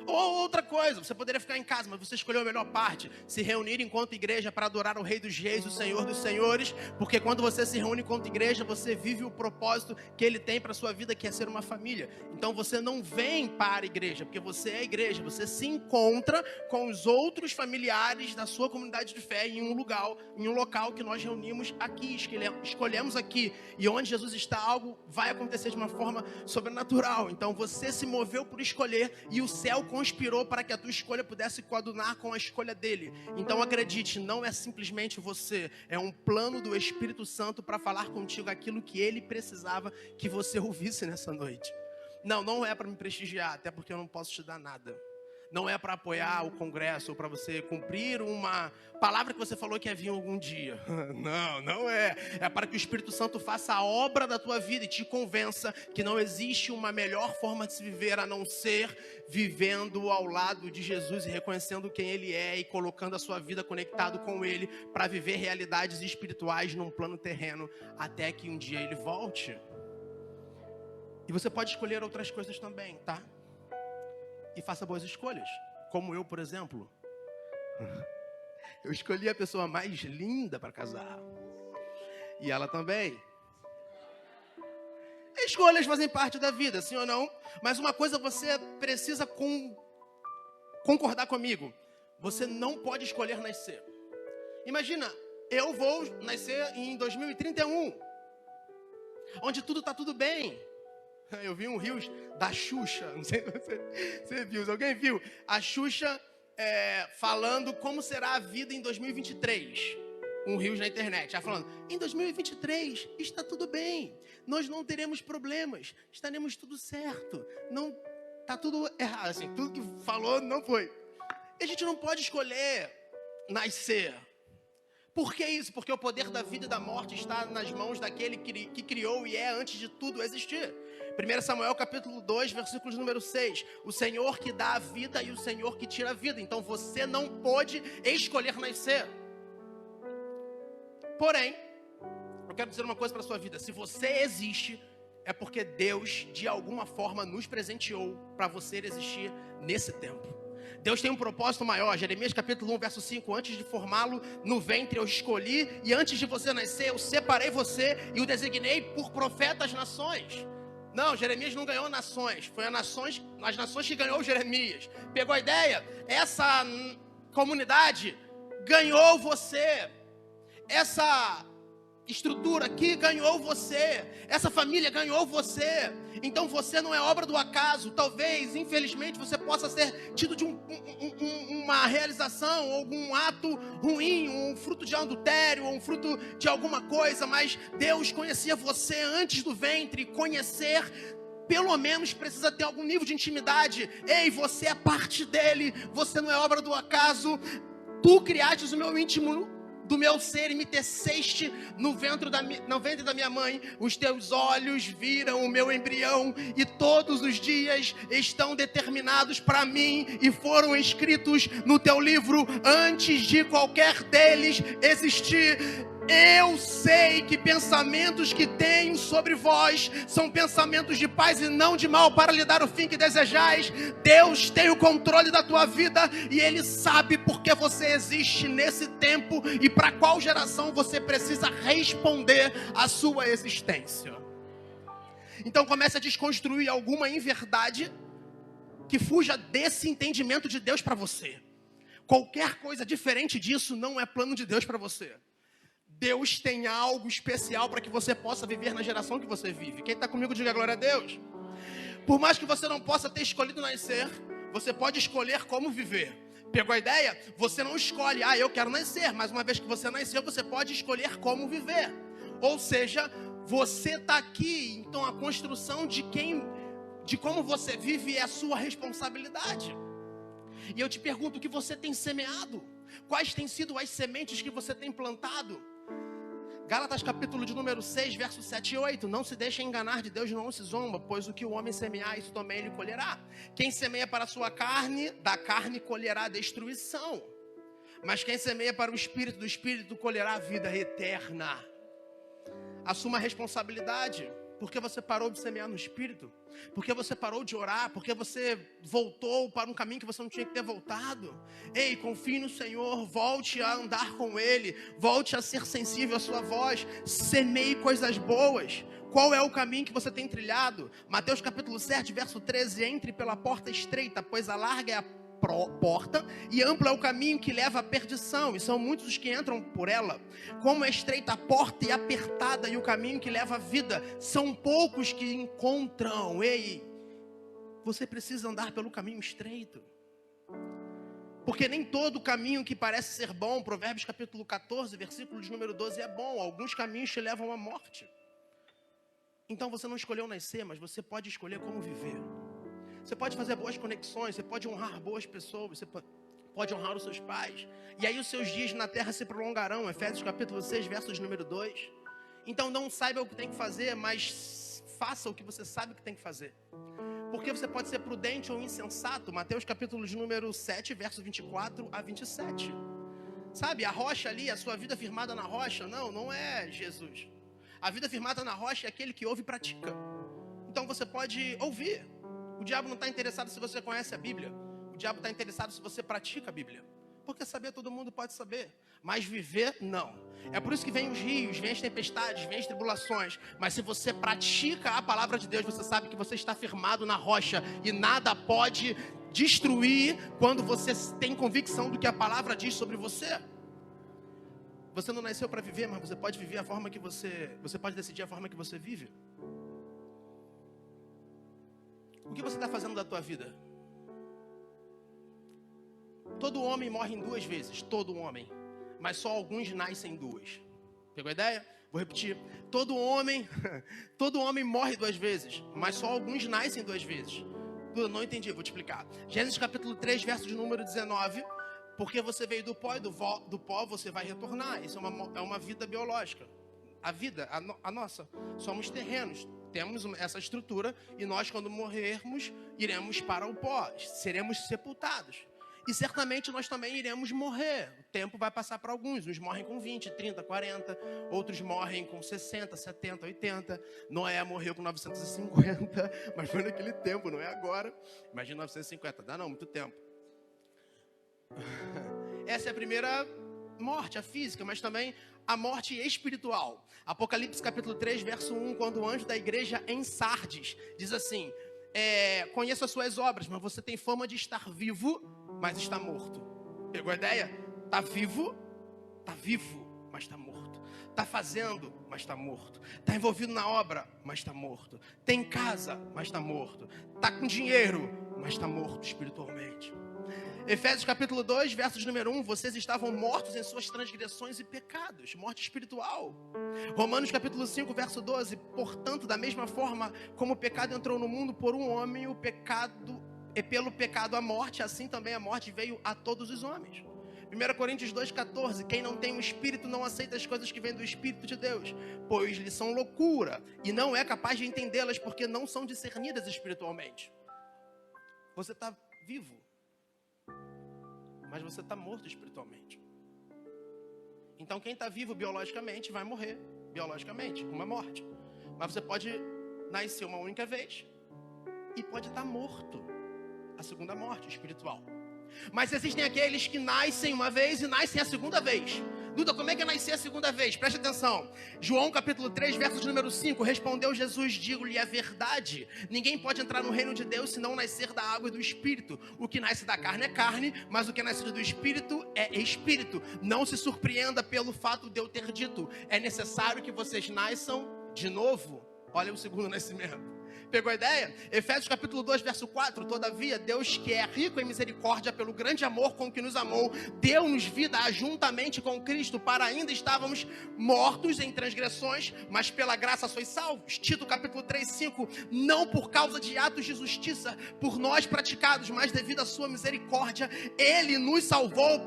Ou outra coisa, você poderia ficar em casa, mas você escolheu a melhor parte. Se reunir enquanto igreja para adorar o Rei dos Reis, o Senhor dos Senhores. Porque quando você se reúne enquanto igreja, você vive o propósito que Ele tem para a sua vida, que é ser uma família. Então você não vem para a igreja, porque você é a igreja. Você se encontra com os outros familiares da sua comunidade de fé em um local que nós reunimos aqui, escolhemos aqui. E onde Jesus está, algo vai acontecer de uma forma sobrenatural. Então você se moveu por escolher e o céu conspirou para que a tua escolha pudesse coadunar com a escolha dele. Então acredite, não é simplesmente você, é um plano do Espírito Santo para falar contigo aquilo que ele precisava que você ouvisse nessa noite. Não é para me prestigiar, até porque eu não posso te dar nada. Não é para apoiar o congresso ou para você cumprir uma palavra que você falou que ia vir algum dia. Não é. É para que o Espírito Santo faça a obra da tua vida e te convença que não existe uma melhor forma de se viver a não ser vivendo ao lado de Jesus e reconhecendo quem Ele é e colocando a sua vida conectado com Ele para viver realidades espirituais num plano terreno até que um dia Ele volte. E você pode escolher outras coisas também, tá? E faça boas escolhas. Como eu, por exemplo. Eu escolhi a pessoa mais linda para casar. E ela também. Escolhas fazem parte da vida, sim ou não? Mas uma coisa você precisa concordar comigo. Você não pode escolher nascer. Imagina, eu vou nascer em 2031. Onde tudo está tudo bem. Eu vi um Rios da Xuxa, não sei se você viu, alguém viu? A Xuxa falando como será a vida em 2023. Um Rios na internet, ela falando, em 2023 está tudo bem, nós não teremos problemas, estaremos tudo certo, não está tudo errado, assim, tudo que falou não foi. E a gente não pode escolher nascer. Por que isso? Porque o poder da vida e da morte está nas mãos daquele que criou e é antes de tudo existir. 1 Samuel capítulo 2, versículos número 6. O Senhor que dá a vida e o Senhor que tira a vida. Então você não pode escolher nascer. Porém, eu quero dizer uma coisa para a sua vida. Se você existe, é porque Deus de alguma forma nos presenteou para você existir nesse tempo. Deus tem um propósito maior. Jeremias capítulo 1, verso 5. Antes de formá-lo no ventre eu escolhi, e antes de você nascer eu separei você e o designei por profeta às nações. Não, Jeremias não ganhou nações. Foi as nações que ganhou Jeremias. Pegou a ideia? Essa comunidade ganhou você. Essa estrutura aqui ganhou você. Essa família ganhou você. Então você não é obra do acaso. Talvez, infelizmente, você possa ser tido de uma realização, algum ato ruim, um fruto de adultério, um fruto de alguma coisa. Mas Deus conhecia você antes do ventre. Conhecer, pelo menos, precisa ter algum nível de intimidade. Ei, você é parte dele. Você não é obra do acaso. Tu criaste o meu íntimo do meu ser e me teceste no ventre da minha mãe. Os teus olhos viram o meu embrião e todos os dias estão determinados para mim e foram escritos no teu livro antes de qualquer deles existir. Eu sei que pensamentos que tenho sobre vós são pensamentos de paz e não de mal, para lhe dar o fim que desejais. Deus tem o controle da tua vida e Ele sabe por que você existe nesse tempo e para qual geração você precisa responder a sua existência. Então comece a desconstruir alguma inverdade que fuja desse entendimento de Deus para você. Qualquer coisa diferente disso não é plano de Deus para você. Deus tem algo especial para que você possa viver na geração que você vive. Quem está comigo, diga glória a Deus. Por mais que você não possa ter escolhido nascer, você pode escolher como viver. Pegou a ideia? Você não escolhe, eu quero nascer, mas uma vez que você nasceu, você pode escolher como viver. Ou seja, você está aqui, então a construção de como você vive é a sua responsabilidade. E eu te pergunto, o que você tem semeado? Quais têm sido as sementes que você tem plantado? Gálatas capítulo de número 6, versos 7 e 8. Não se deixe enganar, de Deus não se zomba, pois o que o homem semear, isso também ele colherá. Quem semeia para a sua carne, da carne colherá destruição. Mas quem semeia para o Espírito, do Espírito colherá a vida eterna. Assuma a responsabilidade. Porque você parou de semear no Espírito? Porque você parou de orar? Porque você voltou para um caminho que você não tinha que ter voltado? Ei, confie no Senhor, volte a andar com Ele, volte a ser sensível à sua voz, semeie coisas boas. Qual é o caminho que você tem trilhado? Mateus capítulo 7, verso 13, entre pela porta estreita, pois a larga é a porta e amplo é o caminho que leva à perdição, e são muitos os que entram por ela. Como é estreita a porta e apertada e o caminho que leva à vida, são poucos que encontram. Ei, você precisa andar pelo caminho estreito, porque nem todo caminho que parece ser bom, Provérbios capítulo 14, versículo de número 12, é bom. Alguns caminhos te levam à morte. Então você não escolheu nascer, mas você pode escolher como viver. Você pode fazer boas conexões, você pode honrar boas pessoas, você pode honrar os seus pais. E aí os seus dias na terra se prolongarão. Efésios capítulo 6, versos número 2. Então não saiba o que tem que fazer, mas faça o que você sabe que tem que fazer. Porque você pode ser prudente ou insensato. Mateus capítulo de número 7, versos 24 a 27. Sabe, a rocha ali, a sua vida firmada na rocha, não é Jesus. A vida firmada na rocha é aquele que ouve e pratica. Então você pode ouvir. O diabo não está interessado se você conhece a Bíblia. O diabo está interessado se você pratica a Bíblia. Porque saber todo mundo pode saber, mas viver não. É por isso que vem os rios, vem as tempestades, vem as tribulações. Mas se você pratica a palavra de Deus, você sabe que você está firmado na rocha e nada pode destruir quando você tem convicção do que a palavra diz sobre você. Você não nasceu para viver, mas você pode viver a forma que você pode decidir a forma que você vive. O que você está fazendo da tua vida? Todo homem morre em 2 vezes, todo homem. Mas só alguns nascem 2. Pegou a ideia? Vou repetir. Todo homem morre 2 vezes, mas só alguns nascem 2 vezes. Não entendi, vou te explicar. Gênesis capítulo 3, verso de número 19. Porque você veio do pó e do pó você vai retornar. Isso é uma vida biológica. A vida, a nossa, somos terrenos. Temos essa estrutura e nós, quando morrermos, iremos para o pó, seremos sepultados. E certamente nós também iremos morrer. O tempo vai passar para alguns. Uns morrem com 20, 30, 40. Outros morrem com 60, 70, 80. Noé morreu com 950. Mas foi naquele tempo, não é agora. Imagina 950. Dá não, muito tempo. Essa é a primeira morte, a física, mas também a morte espiritual. Apocalipse capítulo 3, verso 1, quando o anjo da igreja em Sardes diz assim: conheço as suas obras, mas você tem fama de estar vivo, mas está morto. Pegou a ideia? Está vivo, mas está morto. Está fazendo, mas está morto. Está envolvido na obra, mas está morto. Tem casa, mas está morto. Está com dinheiro, mas está morto espiritualmente. Efésios capítulo 2, versos número 1, vocês estavam mortos em suas transgressões e pecados, morte espiritual. Romanos capítulo 5, verso 12, portanto, da mesma forma como o pecado entrou no mundo por um homem, o pecado é pelo pecado a morte, assim também a morte veio a todos os homens. 1 Coríntios 2,14, quem não tem o Espírito não aceita as coisas que vêm do Espírito de Deus, pois lhes são loucura, e não é capaz de entendê-las porque não são discernidas espiritualmente. Você está vivo, mas você está morto espiritualmente. Então quem está vivo biologicamente vai morrer biologicamente, uma morte. Mas você pode nascer uma única vez e pode estar morto, a segunda morte espiritual. Mas existem aqueles que nascem uma vez e nascem a segunda vez. Duda, como é que é nascer a segunda vez? Preste atenção. João capítulo 3, verso número 5. Respondeu Jesus, digo-lhe a verdade. Ninguém pode entrar no reino de Deus se não nascer da água e do Espírito. O que nasce da carne é carne, mas o que nasce do Espírito é Espírito. Não se surpreenda pelo fato de eu ter dito: é necessário que vocês nasçam de novo. Olha o segundo nascimento. Pegou a ideia? Efésios capítulo 2, verso 4. Todavia, Deus, que é rico em misericórdia, pelo grande amor com que nos amou, deu-nos vida juntamente com Cristo, para ainda estávamos mortos em transgressões, mas pela graça sois salvos. Tito capítulo 3, 5. Não por causa de atos de justiça, por nós praticados, mas devido à sua misericórdia, Ele nos salvou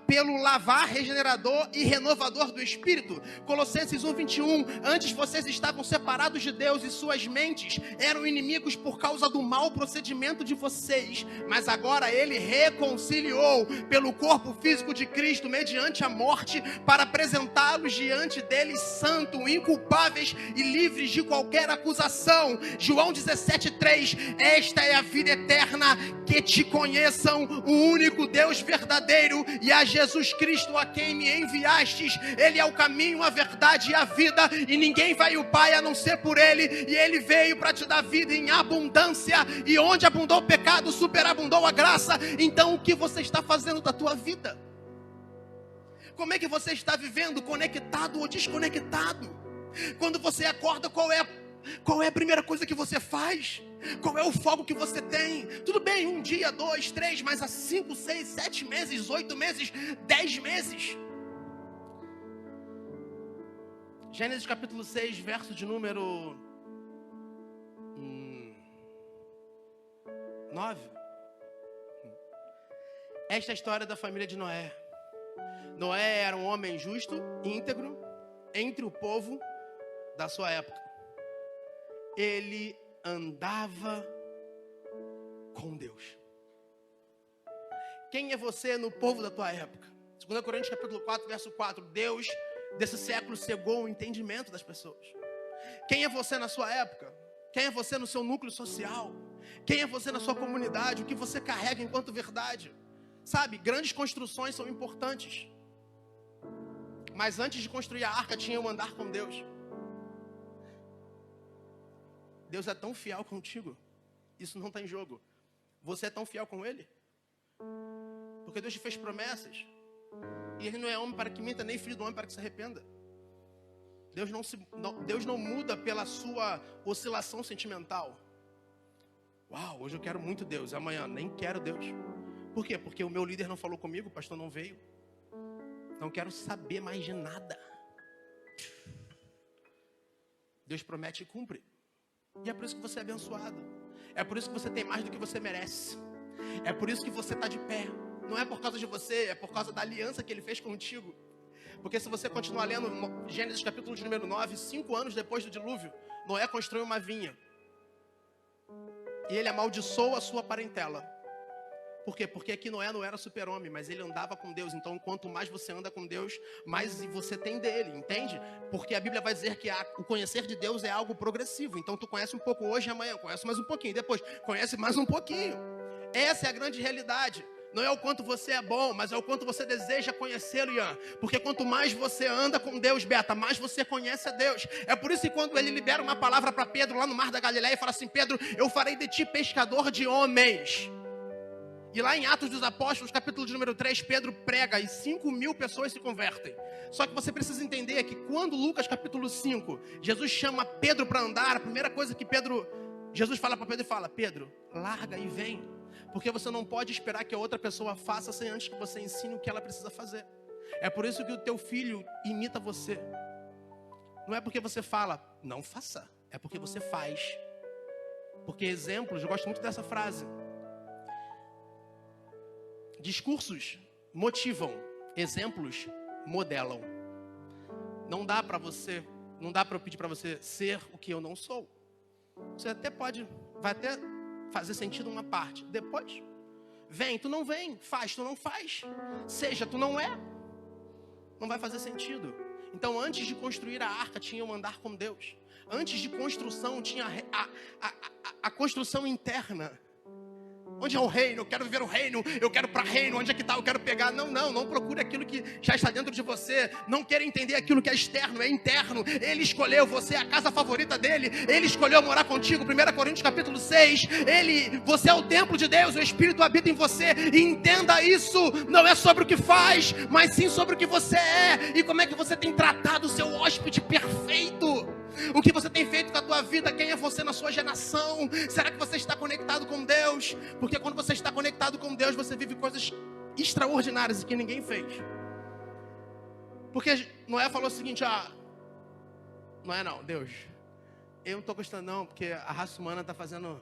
pelo lavar regenerador e renovador do Espírito. Colossenses 1, 21. Antes vocês estavam separados de Deus e suas mentes eram inimigos por causa do mau procedimento de vocês, mas agora Ele reconciliou pelo corpo físico de Cristo mediante a morte, para apresentá-los diante dele santos, inculpáveis e livres de qualquer acusação. João 17, 3. Esta é a vida eterna, que te conheçam, o único Deus verdadeiro, e a Jesus Cristo a quem me enviastes. Ele é o caminho, a verdade e a vida, e ninguém vai ao Pai a não ser por Ele, e Ele veio para te dar vida em abundância, e onde abundou o pecado, superabundou a graça. Então o que você está fazendo da tua vida? Como é que você está vivendo? Conectado ou desconectado? Quando você acorda, qual é a primeira coisa que você faz? Qual é o foco que você tem? Tudo bem, 1 dia, 2, 3, mas há 5, 6, 7 meses, 8 meses, 10 meses. Gênesis capítulo 6, verso de número 9. Esta é a história da família de Noé. Noé era um homem justo, íntegro, entre o povo da sua época. Ele andava com Deus. Quem é você no povo da tua época? 2 Coríntios capítulo 4, verso 4. Deus desse século cegou o entendimento das pessoas. Quem é você na sua época? Quem é você no seu núcleo social? Quem é você na sua comunidade? O que você carrega enquanto verdade? Sabe, grandes construções são importantes, mas antes de construir a arca tinha um andar com Deus. Deus é tão fiel contigo, isso não está em jogo. Você é tão fiel com Ele, porque Deus te fez promessas, e Ele não é homem para que minta, nem filho do homem para que se arrependa. Deus não muda pela sua oscilação sentimental. Uau, hoje eu quero muito Deus, amanhã nem quero Deus. Por quê? Porque o meu líder não falou comigo, o pastor não veio. Não quero saber mais de nada. Deus promete e cumpre. E é por isso que você é abençoado. É por isso que você tem mais do que você merece. É por isso que você está de pé. Não é por causa de você, é por causa da aliança que Ele fez contigo. Porque se você continuar lendo Gênesis capítulo de número 9, 5 anos depois do dilúvio, Noé construiu uma vinha. E ele amaldiçoou a sua parentela. Por quê? Porque aqui Noé não era super-homem, mas ele andava com Deus. Então, quanto mais você anda com Deus, mais você tem dele, entende? Porque a Bíblia vai dizer que o conhecer de Deus é algo progressivo. Então, tu conhece um pouco hoje e amanhã, conhece mais um pouquinho, depois conhece mais um pouquinho. Essa é a grande realidade. Não é o quanto você é bom, mas é o quanto você deseja conhecê-lo, Ian. Porque quanto mais você anda com Deus, Beta, mais você conhece a Deus. É por isso que quando ele libera uma palavra para Pedro lá no Mar da Galileia, e fala assim: Pedro, eu farei de ti pescador de homens. E lá em Atos dos Apóstolos, capítulo de número 3, Pedro prega e 5.000 pessoas se convertem. Só que você precisa entender que quando Lucas capítulo 5, Jesus chama Pedro para andar, a primeira coisa que Jesus fala para Pedro, Pedro, larga e vem. Porque você não pode esperar que a outra pessoa faça sem antes que você ensine o que ela precisa fazer. É por isso que o teu filho imita você. Não é porque você fala, não faça. É porque você faz. Porque exemplos, eu gosto muito dessa frase. Discursos motivam, exemplos modelam. Não dá para eu pedir para você ser o que eu não sou. Você até vai até fazer sentido uma parte. Depois, vem, tu não vem, faz, tu não faz. Seja, tu não é. Não vai fazer sentido. Então, antes de construir a arca, tinha um andar com Deus. Antes de construção, tinha a construção interna. Onde é o reino? Eu quero viver o reino. Eu quero para reino. Onde é que está? Eu quero pegar. Não procure aquilo que já está dentro de você. Não queira entender aquilo que é externo, é interno. Ele escolheu você, a casa favorita dele. Ele escolheu morar contigo. 1 Coríntios capítulo 6. Você é o templo de Deus. O Espírito habita em você. E entenda isso. Não é sobre o que faz, mas sim sobre o que você é. E como é que você tem tratado o seu hóspede perfeito. O que você tem feito com a tua vida? Quem é você na sua geração? Será que você está conectado com Deus? Porque quando você está conectado com Deus, você vive coisas extraordinárias que ninguém fez. Porque Noé falou o seguinte, Deus, eu não estou gostando não, porque a raça humana está fazendo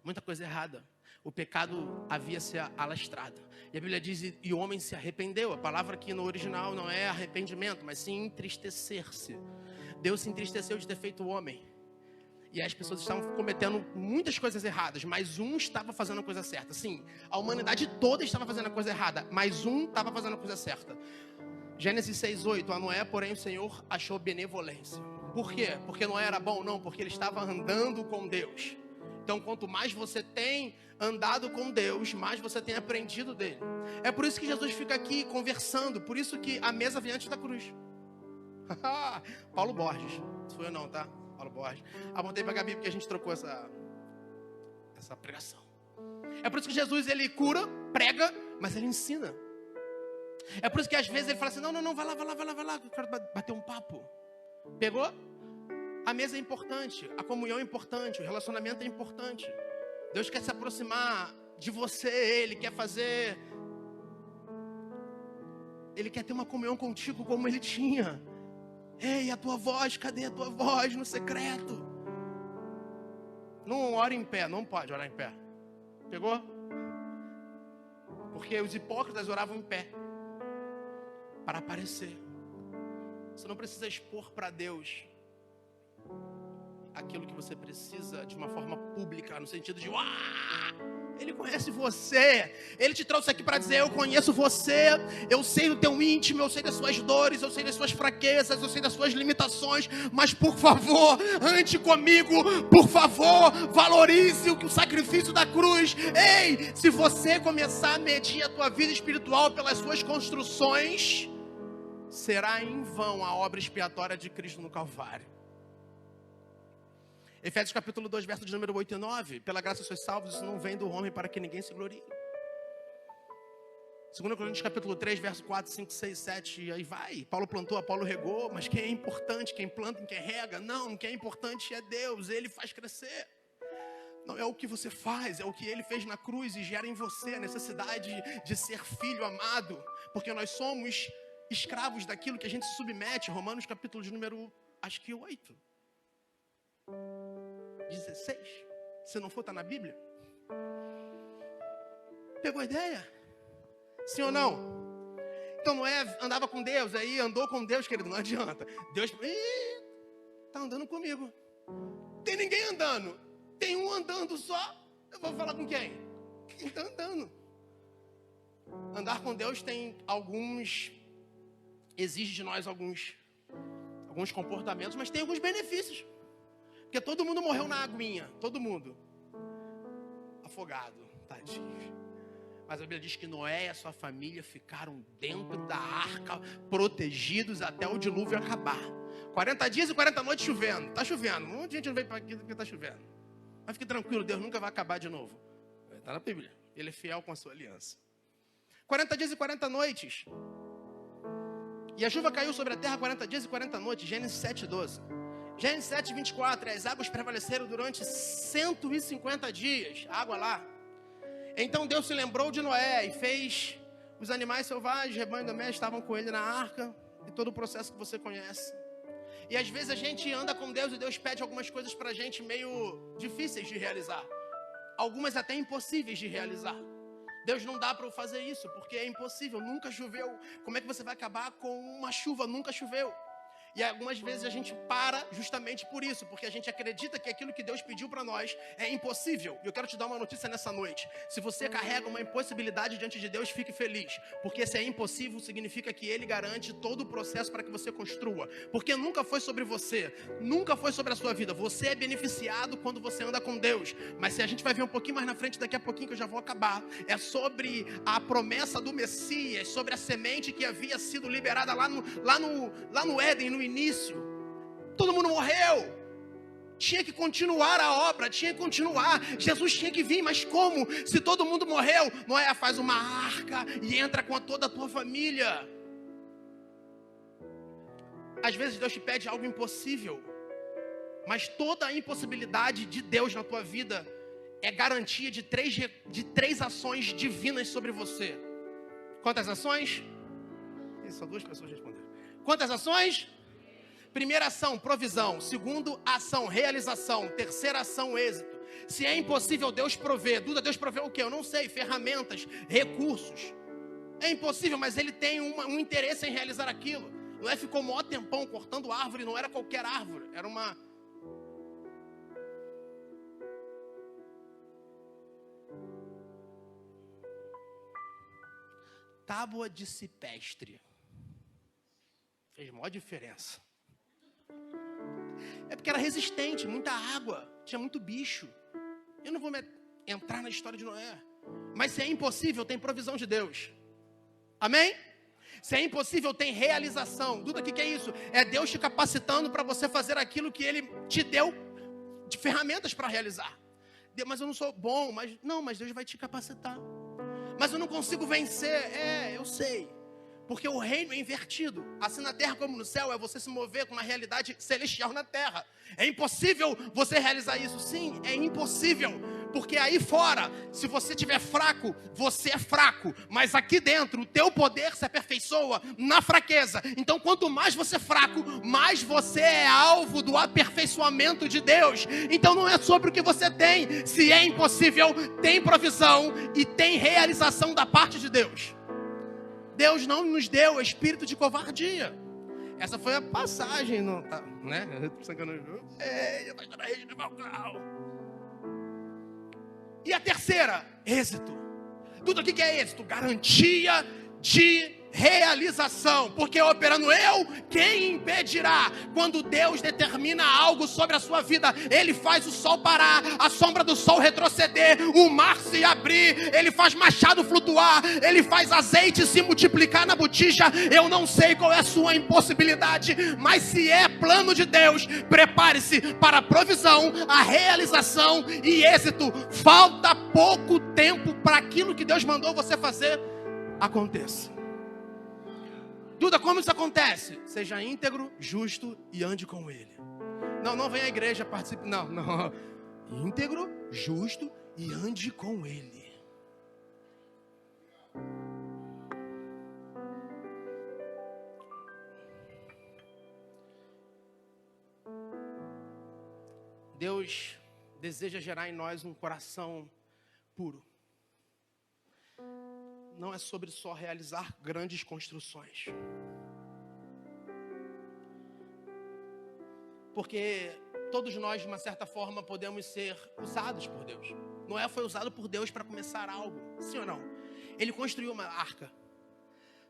muita coisa errada. O pecado havia se alastrado. E a Bíblia diz, e o homem se arrependeu. A palavra aqui no original não é arrependimento, mas sim entristecer-se. Deus se entristeceu de ter feito o homem. E as pessoas estavam cometendo muitas coisas erradas, mas um estava fazendo a coisa certa. Sim, a humanidade toda estava fazendo a coisa errada, mas um estava fazendo a coisa certa. Gênesis 6:8, a Noé, porém, o Senhor achou benevolência. Por quê? Porque Noé era bom? Não, porque ele estava andando com Deus. Então, quanto mais você tem andado com Deus, mais você tem aprendido dele. É por isso que Jesus fica aqui conversando, por isso que a mesa vem antes da cruz. Paulo Borges, não sou eu não, tá? Paulo Borges. Apontei pra Gabi porque a gente trocou essa pregação. É por isso que Jesus, ele cura, prega, mas ele ensina. É por isso que às vezes ele fala assim, não, vai lá, eu quero bater um papo. Pegou? A mesa é importante, a comunhão é importante, o relacionamento é importante. Deus quer se aproximar de você, Ele quer ter uma comunhão contigo como Ele tinha. Ei, a tua voz, cadê a tua voz no secreto? Não ore em pé, não pode orar em pé. Pegou? Porque os hipócritas oravam em pé para aparecer. Você não precisa expor para Deus aquilo que você precisa de uma forma pública, no sentido de Ele conhece você. Ele te trouxe aqui para dizer, eu conheço você, eu sei do teu íntimo, eu sei das suas dores, eu sei das suas fraquezas, eu sei das suas limitações, mas por favor, ande comigo, por favor, valorize o sacrifício da cruz. Ei, se você começar a medir a tua vida espiritual pelas suas construções, será em vão a obra expiatória de Cristo no Calvário. Efésios capítulo 2, verso de número 8 e 9. Pela graça sois salvos, isso não vem do homem para que ninguém se glorie. 2 Coríntios capítulo 3, verso 4, 5, 6, 7. E aí vai. Paulo plantou, Apolo regou. Mas quem é importante? Quem planta e quem rega? Não, quem é importante é Deus. Ele faz crescer. Não é o que você faz, é o que Ele fez na cruz e gera em você a necessidade de ser filho amado. Porque nós somos escravos daquilo que a gente se submete. Romanos capítulo de número, acho que 8. 16. Se não for, está na Bíblia. Pegou a ideia? Sim ou não? Então Noé andava com Deus, aí andou com Deus, querido, não adianta. Deus está andando comigo. Tem ninguém andando. Tem um andando só. Eu vou falar com quem? Quem está andando? Andar com Deus tem exige de nós alguns comportamentos, mas tem alguns benefícios. Porque todo mundo morreu na aguinha, todo mundo. Afogado, tadinho. Mas a Bíblia diz que Noé e a sua família ficaram dentro da arca, protegidos até o dilúvio acabar. 40 dias e 40 noites chovendo. Está chovendo. Um monte de gente não veio para aqui porque está chovendo. Mas fique tranquilo, Deus nunca vai acabar de novo. Está na Bíblia. Ele é fiel com a sua aliança. 40 dias e 40 noites. E a chuva caiu sobre a terra 40 dias e 40 noites. Gênesis 7:12. Gênesis 7:24, as águas prevaleceram durante 150 dias, água lá. Então Deus se lembrou de Noé e fez os animais selvagens, rebanho doméstico, estavam com ele na arca, e todo o processo que você conhece. E às vezes a gente anda com Deus e Deus pede algumas coisas pra gente meio difíceis de realizar. Algumas até impossíveis de realizar. Deus não dá para fazer isso, porque é impossível, nunca choveu. Como é que você vai acabar com uma chuva? Nunca choveu. E algumas vezes a gente para justamente por isso, porque a gente acredita que aquilo que Deus pediu para nós é impossível. E eu quero te dar uma notícia nessa noite. Se você carrega uma impossibilidade diante de Deus, fique feliz. Porque se é impossível, significa que Ele garante todo o processo para que você construa. Porque nunca foi sobre você, nunca foi sobre a sua vida. Você é beneficiado quando você anda com Deus. Mas se a gente vai ver um pouquinho mais na frente, daqui a pouquinho que eu já vou acabar, é sobre a promessa do Messias, sobre a semente que havia sido liberada lá no Éden, no início. Todo mundo morreu. Tinha que continuar a obra, tinha que continuar. Jesus tinha que vir, mas como? Se todo mundo morreu, Noé faz uma arca e entra com toda a tua família. Às vezes Deus te pede algo impossível Mas toda a impossibilidade de Deus na tua vida é garantia de três ações divinas sobre você. Quantas ações? Isso, só 2 pessoas responderam. Quantas ações? Primeira ação, provisão. Segunda ação, realização. Terceira ação, êxito. Se é impossível Deus prover, Duda, Deus provê o quê? Eu não sei, ferramentas, recursos. É impossível, mas Ele tem um interesse em realizar aquilo. Noé ficou mó tempão cortando árvore, não era qualquer árvore, era uma... tábua de cipestre. Fez maior diferença. É porque era resistente, muita água, tinha muito bicho. Eu não vou entrar na história de Noé. Mas se é impossível, tem provisão de Deus. Amém? Se é impossível, tem realização. Duda, o que é isso? É Deus te capacitando para você fazer aquilo que Ele te deu de ferramentas para realizar. Mas eu não sou bom, mas Deus vai te capacitar. Mas eu não consigo vencer. Eu sei. Porque o reino é invertido. Assim na terra como no céu, é você se mover com uma realidade celestial na terra. É impossível você realizar isso. Sim, é impossível. Porque aí fora, se você estiver fraco, você é fraco. Mas aqui dentro, o teu poder se aperfeiçoa na fraqueza. Então, quanto mais você é fraco, mais você é alvo do aperfeiçoamento de Deus. Então, não é sobre o que você tem. Se é impossível, tem provisão e tem realização da parte de Deus. Deus não nos deu espírito de covardia. Essa foi a passagem, não, tá, né? E a terceira, êxito. Tudo aqui que é êxito, garantia de realização. Porque operando eu, quem impedirá? Quando Deus determina algo sobre a sua vida, Ele faz o sol parar, a sombra do sol retroceder, o mar se abrir, Ele faz machado flutuar, Ele faz azeite se multiplicar na botija. Eu não sei qual é a sua impossibilidade, mas se é plano de Deus, prepare-se para a provisão, a realização e êxito. Falta pouco tempo para aquilo que Deus mandou você fazer aconteça. Duda, como isso acontece? Seja íntegro, justo e ande com Ele. Não venha à igreja, participe. Não. Íntegro, justo e ande com Ele. Deus deseja gerar em nós um coração puro. Não é sobre só realizar grandes construções. Porque todos nós, de uma certa forma, podemos ser usados por Deus. Noé foi usado por Deus para começar algo, sim ou não? Ele construiu uma arca.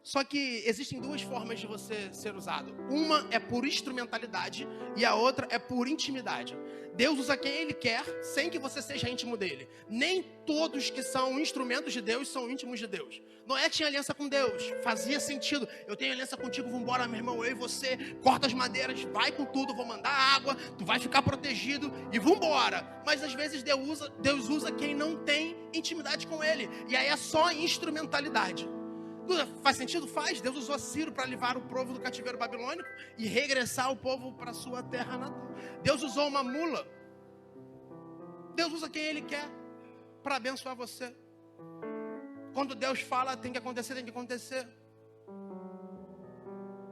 Só que existem 2 formas de você ser usado. Uma é por instrumentalidade e a outra é por intimidade. Deus usa quem Ele quer, sem que você seja íntimo dele. Nem todos que são instrumentos de Deus são íntimos de Deus. Noé tinha aliança com Deus, fazia sentido. Eu tenho aliança contigo, vamos embora, meu irmão, eu e você. Corta as madeiras, vai com tudo, vou mandar água, tu vai ficar protegido e vamos embora. Mas às vezes Deus usa quem não tem intimidade com Ele. E aí é só instrumentalidade. Faz sentido? Faz. Deus usou Ciro para livrar o povo do cativeiro babilônico e regressar o povo para a sua terra natal. Deus usou uma mula. Deus usa quem Ele quer para abençoar você. Quando Deus fala, tem que acontecer, tem que acontecer.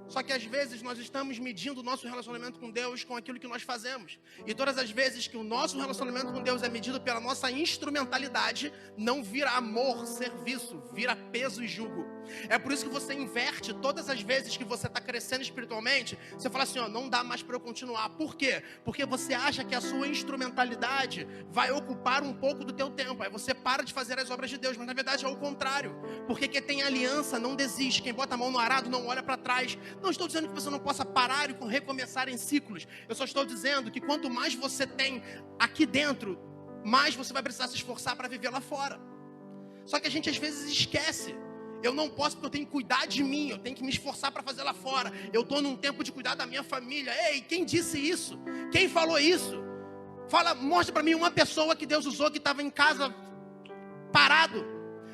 Só que às vezes nós estamos medindo o nosso relacionamento com Deus com aquilo que nós fazemos. E todas as vezes que o nosso relacionamento com Deus é medido pela nossa instrumentalidade, não vira amor, serviço, vira peso e jugo. É por isso que você inverte todas as vezes que você está crescendo espiritualmente. Você fala assim, não dá mais para eu continuar. Por quê? Porque você acha que a sua instrumentalidade vai ocupar um pouco do teu tempo. Aí você para de fazer as obras de Deus, mas na verdade é o contrário. Porque quem tem aliança não desiste. Quem bota a mão no arado não olha para trás. Não estou dizendo que você não possa parar e recomeçar em ciclos. Eu só estou dizendo que quanto mais você tem aqui dentro, mais você vai precisar se esforçar para viver lá fora. Só que a gente às vezes esquece. Eu não posso porque eu tenho que cuidar de mim. Eu tenho que me esforçar para fazer lá fora. Eu estou num tempo de cuidar da minha família. Ei, quem disse isso? Quem falou isso? Mostra para mim uma pessoa que Deus usou que estava em casa parado.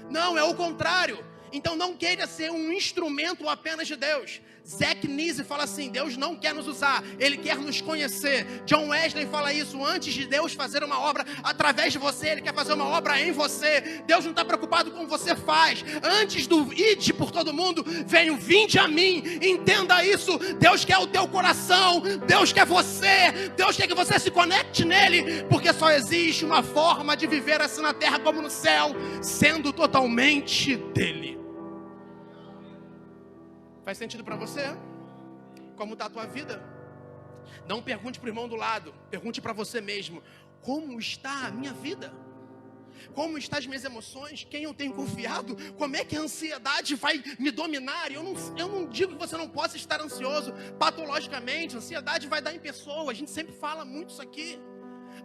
Não, é o contrário. Então não queira ser um instrumento apenas de Deus. Zack Nise fala assim: Deus não quer nos usar, Ele quer nos conhecer. John Wesley fala isso: antes de Deus fazer uma obra através de você, Ele quer fazer uma obra em você. Deus não está preocupado com o que você faz. Antes do ide por todo mundo, venho, vinde a mim. Entenda isso. Deus quer o teu coração, Deus quer você, Deus quer que você se conecte nele, porque só existe uma forma de viver assim na terra como no céu, sendo totalmente dele. Faz sentido para você? Como está a tua vida? Não pergunte para o irmão do lado, pergunte para você mesmo: como está a minha vida? Como estão as minhas emoções? Quem eu tenho confiado? Como é que a ansiedade vai me dominar? Eu não digo que você não possa estar ansioso patologicamente. A ansiedade vai dar em pessoa. A gente sempre fala muito isso aqui.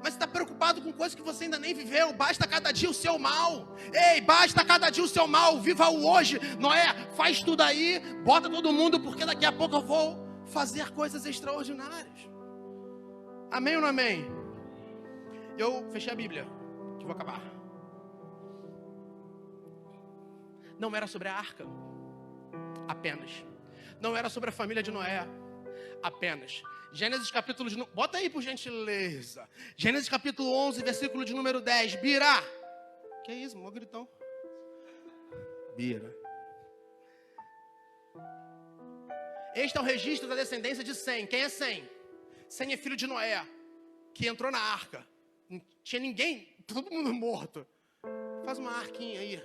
Mas você está preocupado com coisas que você ainda nem viveu. Basta cada dia o seu mal. Ei, basta cada dia o seu mal. Viva o hoje. Noé, faz tudo aí. Bota todo mundo, porque daqui a pouco eu vou fazer coisas extraordinárias. Amém ou não amém? Eu fechei a Bíblia, que vou acabar. Não era sobre a arca, apenas. Não era sobre a família de Noé, apenas. Gênesis capítulo de... Bota aí por gentileza. Gênesis capítulo 11, versículo de número 10. Bira. Que isso, mó gritão. Bira. Este é o registro da descendência de Sem. Quem é Sem? Sem é filho de Noé, que entrou na arca. Não tinha ninguém, todo mundo morto. Faz uma arquinha aí.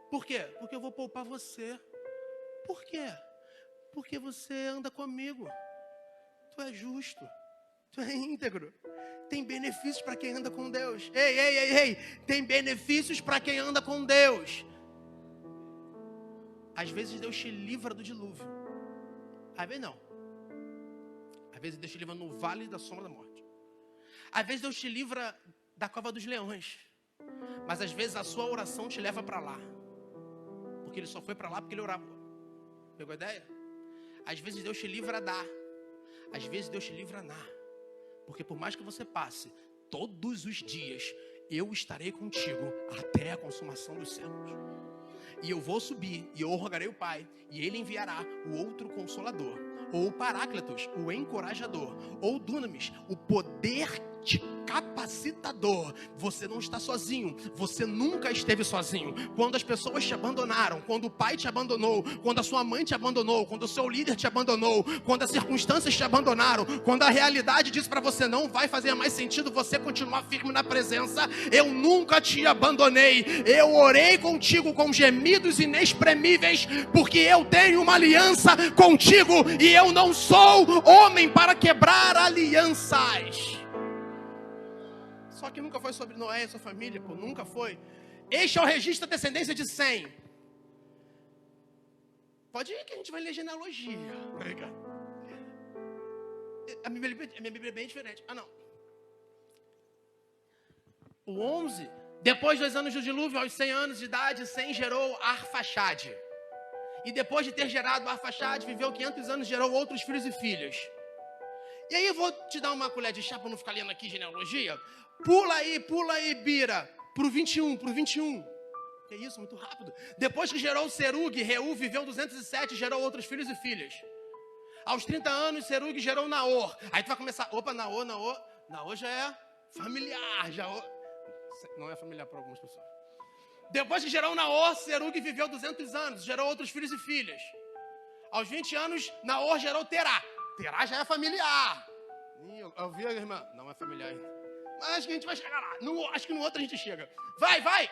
Por quê? Porque eu vou poupar você. Por quê? Porque você anda comigo. Tu é justo. Tu é íntegro. Tem benefícios para quem anda com Deus. Ei. Tem benefícios para quem anda com Deus. Às vezes Deus te livra do dilúvio. Às vezes não. Às vezes Deus te livra no vale da sombra da morte. Às vezes Deus te livra da cova dos leões. Mas às vezes a sua oração te leva para lá. Porque ele só foi para lá porque ele orava. Pegou a ideia? Às vezes Deus te livra da. Às vezes Deus te livra na. Porque por mais que você passe todos os dias, eu estarei contigo até a consumação dos séculos. E eu vou subir, e eu rogarei o Pai, e Ele enviará o outro Consolador, ou o Paráclitos, o encorajador, ou o Dunamis, o poder te capacitador. Você não está sozinho, você nunca esteve sozinho. Quando as pessoas te abandonaram, quando o pai te abandonou, quando a sua mãe te abandonou, quando o seu líder te abandonou, quando as circunstâncias te abandonaram, quando a realidade disse para você não vai fazer mais sentido você continuar firme na presença, eu nunca te abandonei. Eu orei contigo com gemidos inexprimíveis, porque eu tenho uma aliança contigo e eu não sou homem para quebrar alianças. Só que nunca foi sobre Noé e sua família, pô, nunca foi. Este é o registro da descendência de Sem. Pode ir que a gente vai ler genealogia. A minha Bíblia é bem diferente. Ah, não. O 11, depois dos anos do dilúvio, aos 100 anos de idade, Sem gerou Arfaxade. E depois de ter gerado Arfaxade, viveu 500 anos, gerou outros filhos e filhas. E aí eu vou te dar uma colher de chá para não ficar lendo aqui genealogia. Pula aí, Bira, pro 21. Que isso, muito rápido. Depois que gerou Serug, Reu viveu 207, gerou outros filhos e filhas. Aos 30 anos, Serug gerou Naor. Aí tu vai começar, Naor já é familiar, não é familiar para algumas pessoas. Depois que gerou Naor, Serug viveu 200 anos, gerou outros filhos e filhas. Aos 20 anos, Naor gerou Terá. Terá já é familiar. Eu vi a irmã, não é familiar ainda. Mas acho que a gente vai chegar lá. Acho que no outro a gente chega. Vai.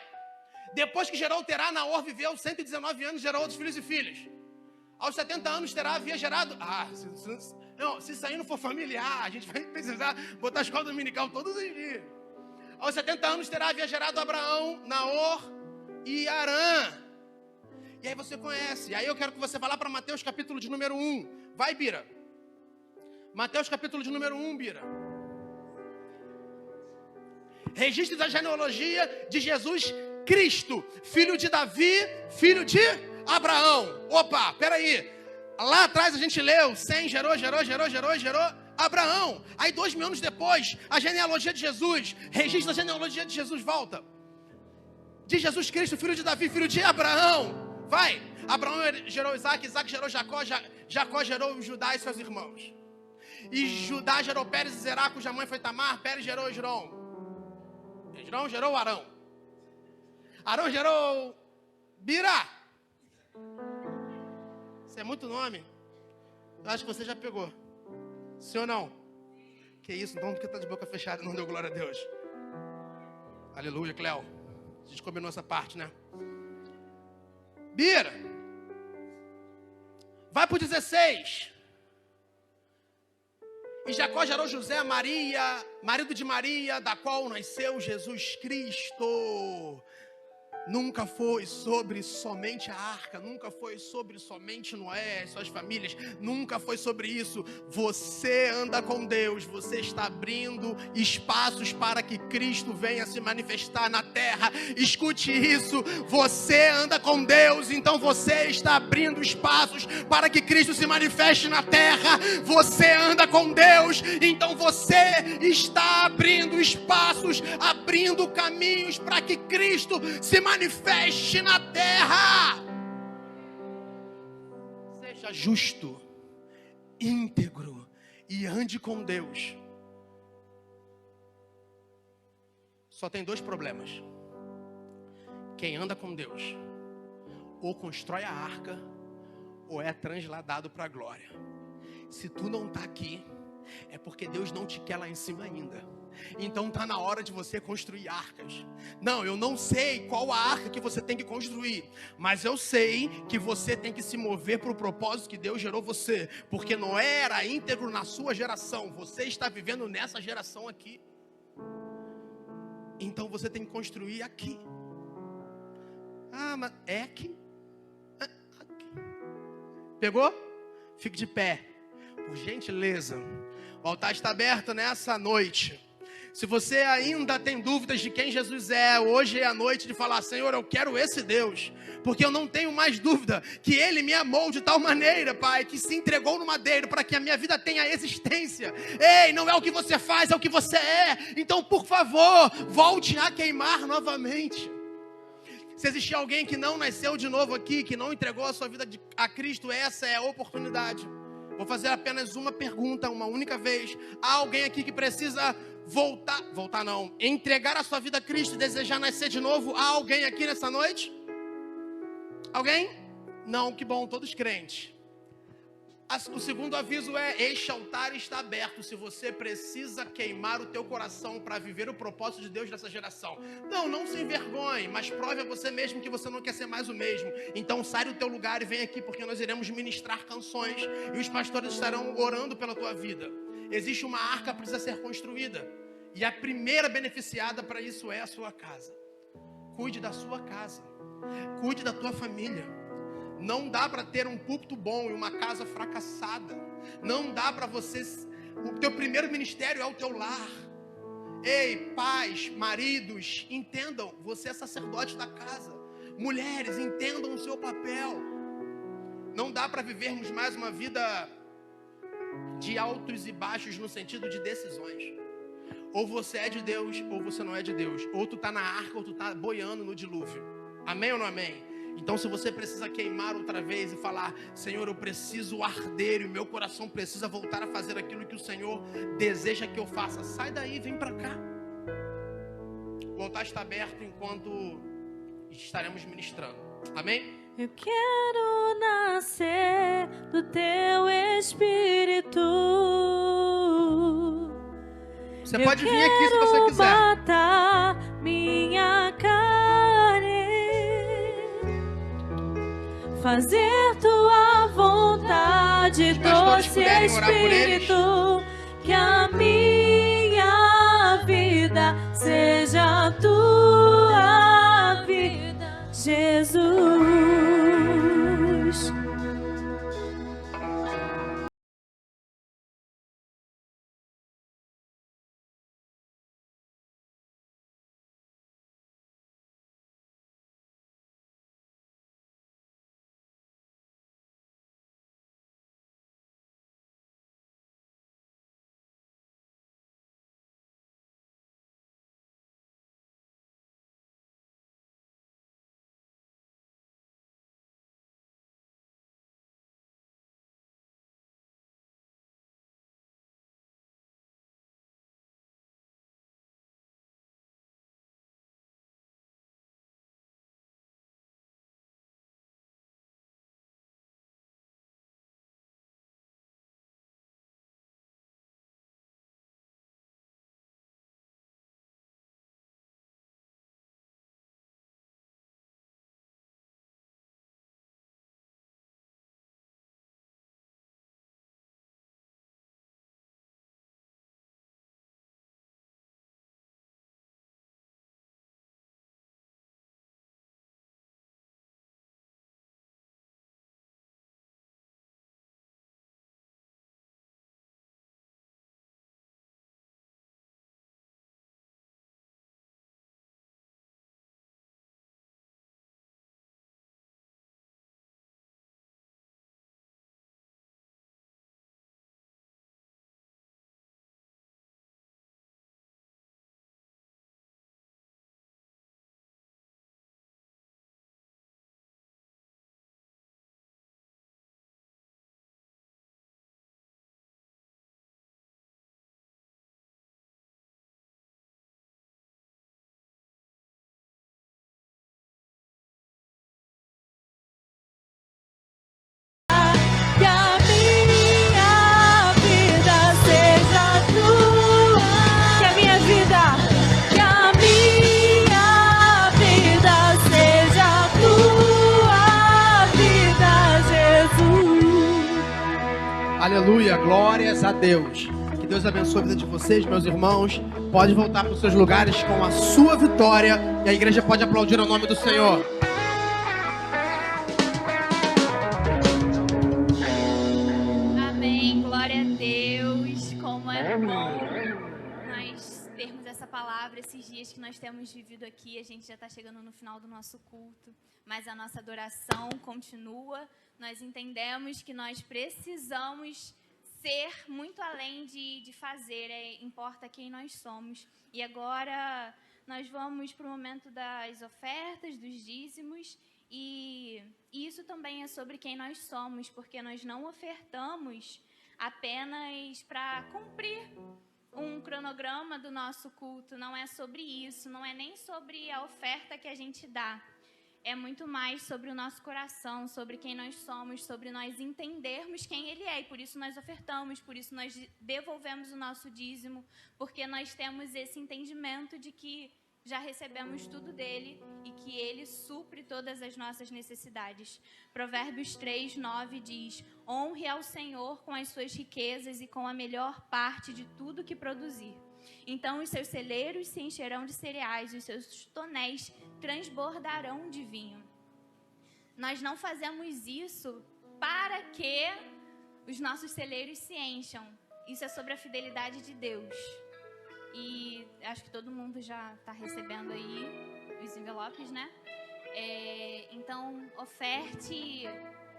Depois que gerou Terá, Naor viveu 119 anos, gerou outros filhos e filhas. Aos 70 anos, Terá havia gerado... se isso aí não for familiar, a gente vai precisar botar a escola dominical todos os dias. Aos 70 anos, Terá havia gerado Abraão, Naor e Arã. E aí você conhece. E aí eu quero que você vá lá para Mateus capítulo de número 1. Vai, Bira. Mateus capítulo de número 1, Bira. Registro da genealogia de Jesus Cristo, filho de Davi, filho de Abraão. Opa, peraí. Lá atrás a gente leu, Sem gerou Abraão. Aí 2000 anos depois, a genealogia de Jesus, registro da genealogia de Jesus, volta. De Jesus Cristo, filho de Davi, filho de Abraão. Vai. Abraão gerou Isaac, Isaac gerou Jacó, Jacó gerou Judá e seus irmãos. E Judá gerou Pérez e Zerá, cuja mãe foi Tamar. Pérez gerou Esrom. Esrom gerou Arão. Arão gerou Birá. Isso é muito nome. Eu acho que você já pegou. Sim ou não? Que isso, então porque está de boca fechada, não deu glória a Deus. Aleluia, Cléo. A gente combinou essa parte, né? Bira. Vai para o 16. E Jacó gerou José, Maria, marido de Maria, da qual nasceu Jesus Cristo. Nunca foi sobre somente a arca, nunca foi sobre somente Noé, suas famílias, nunca foi sobre isso. Você anda com Deus, você está abrindo espaços para que Cristo venha se manifestar na terra. Escute isso, você anda com Deus, então você está abrindo espaços para que Cristo se manifeste na terra. Você anda com Deus, então você está abrindo espaços, abrindo caminhos para que Cristo se manifeste na terra. Seja justo, íntegro e ande com Deus. Só tem dois problemas. Quem anda com Deus ou constrói a arca ou é transladado para a glória. Se tu não está aqui, é porque Deus não te quer lá em cima ainda. Então está na hora de você construir arcas. Não, eu não sei qual a arca que você tem que construir, mas eu sei que você tem que se mover para o propósito que Deus gerou você. Porque Noé era íntegro na sua geração, você está vivendo nessa geração aqui. Então você tem que construir aqui. Ah, mas é aqui. Aqui. Pegou? Fique de pé, por gentileza. O altar está aberto nessa noite. Se você ainda tem dúvidas de quem Jesus é, hoje é a noite de falar: Senhor, eu quero esse Deus, porque eu não tenho mais dúvida que Ele me amou de tal maneira, Pai, que se entregou no madeiro para que a minha vida tenha existência. Ei, não é o que você faz, é o que você é. Então, por favor, volte a queimar novamente. Se existir alguém que não nasceu de novo aqui, que não entregou a sua vida a Cristo, essa é a oportunidade. Vou fazer apenas uma pergunta, uma única vez. Há alguém aqui que precisa voltar não, entregar a sua vida a Cristo e desejar nascer de novo? Há alguém aqui nessa noite? Alguém? Não, que bom, todos crentes. O segundo aviso é: este altar está aberto. Se você precisa queimar o teu coração para viver o propósito de Deus nessa geração, não se envergonhe, mas prove a você mesmo que você não quer ser mais o mesmo. Então sai do teu lugar e vem aqui, porque nós iremos ministrar canções e os pastores estarão orando pela tua vida. Existe uma arca que precisa ser construída, e a primeira beneficiada para isso é a sua casa. Cuide da sua casa, cuide da tua família. Não dá para ter um púlpito bom e uma casa fracassada. Não dá para você... O teu primeiro ministério é o teu lar. Ei, pais, maridos, entendam, você é sacerdote da casa. Mulheres, entendam o seu papel. Não dá para vivermos mais uma vida de altos e baixos no sentido de decisões. Ou você é de Deus, ou você não é de Deus. Ou tu está na arca, ou tu está boiando no dilúvio. Amém ou não amém? Então, se você precisa queimar outra vez e falar: Senhor, eu preciso arder e o meu coração precisa voltar a fazer aquilo que o Senhor deseja que eu faça, sai daí, vem para cá. O altar está aberto enquanto estaremos ministrando. Amém? Eu quero nascer do teu Espírito. Você pode vir aqui se você quiser. Matar minha carne, fazer tua vontade, doce Espírito, que a minha vida seja a tua vida, Jesus. Aleluia, glórias a Deus. Que Deus abençoe a vida de vocês, meus irmãos. Pode voltar para os seus lugares com a sua vitória. E a igreja pode aplaudir o nome do Senhor. Amém, glória a Deus. Como é bom nós termos essa palavra, esses dias que nós temos vivido aqui. A gente já está chegando no final do nosso culto, mas a nossa adoração continua. Nós entendemos que nós precisamos ser muito além de fazer, importa quem nós somos. E agora nós vamos para o momento das ofertas, dos dízimos, e isso também é sobre quem nós somos, porque nós não ofertamos apenas para cumprir um cronograma do nosso culto. Não é sobre isso, não é nem sobre a oferta que a gente dá. É muito mais sobre o nosso coração, sobre quem nós somos, sobre nós entendermos quem Ele é. E por isso nós ofertamos, por isso nós devolvemos o nosso dízimo, porque nós temos esse entendimento de que já recebemos tudo dEle e que Ele supre todas as nossas necessidades. Provérbios 3:9 diz: honre ao Senhor com as suas riquezas e com a melhor parte de tudo que produzir. Então os seus celeiros se encherão de cereais e os seus tonéis transbordarão de vinho. Nós não fazemos isso para que os nossos celeiros se encham. Isso é sobre a fidelidade de Deus. E acho que todo mundo já está recebendo aí os envelopes, né? Então, oferte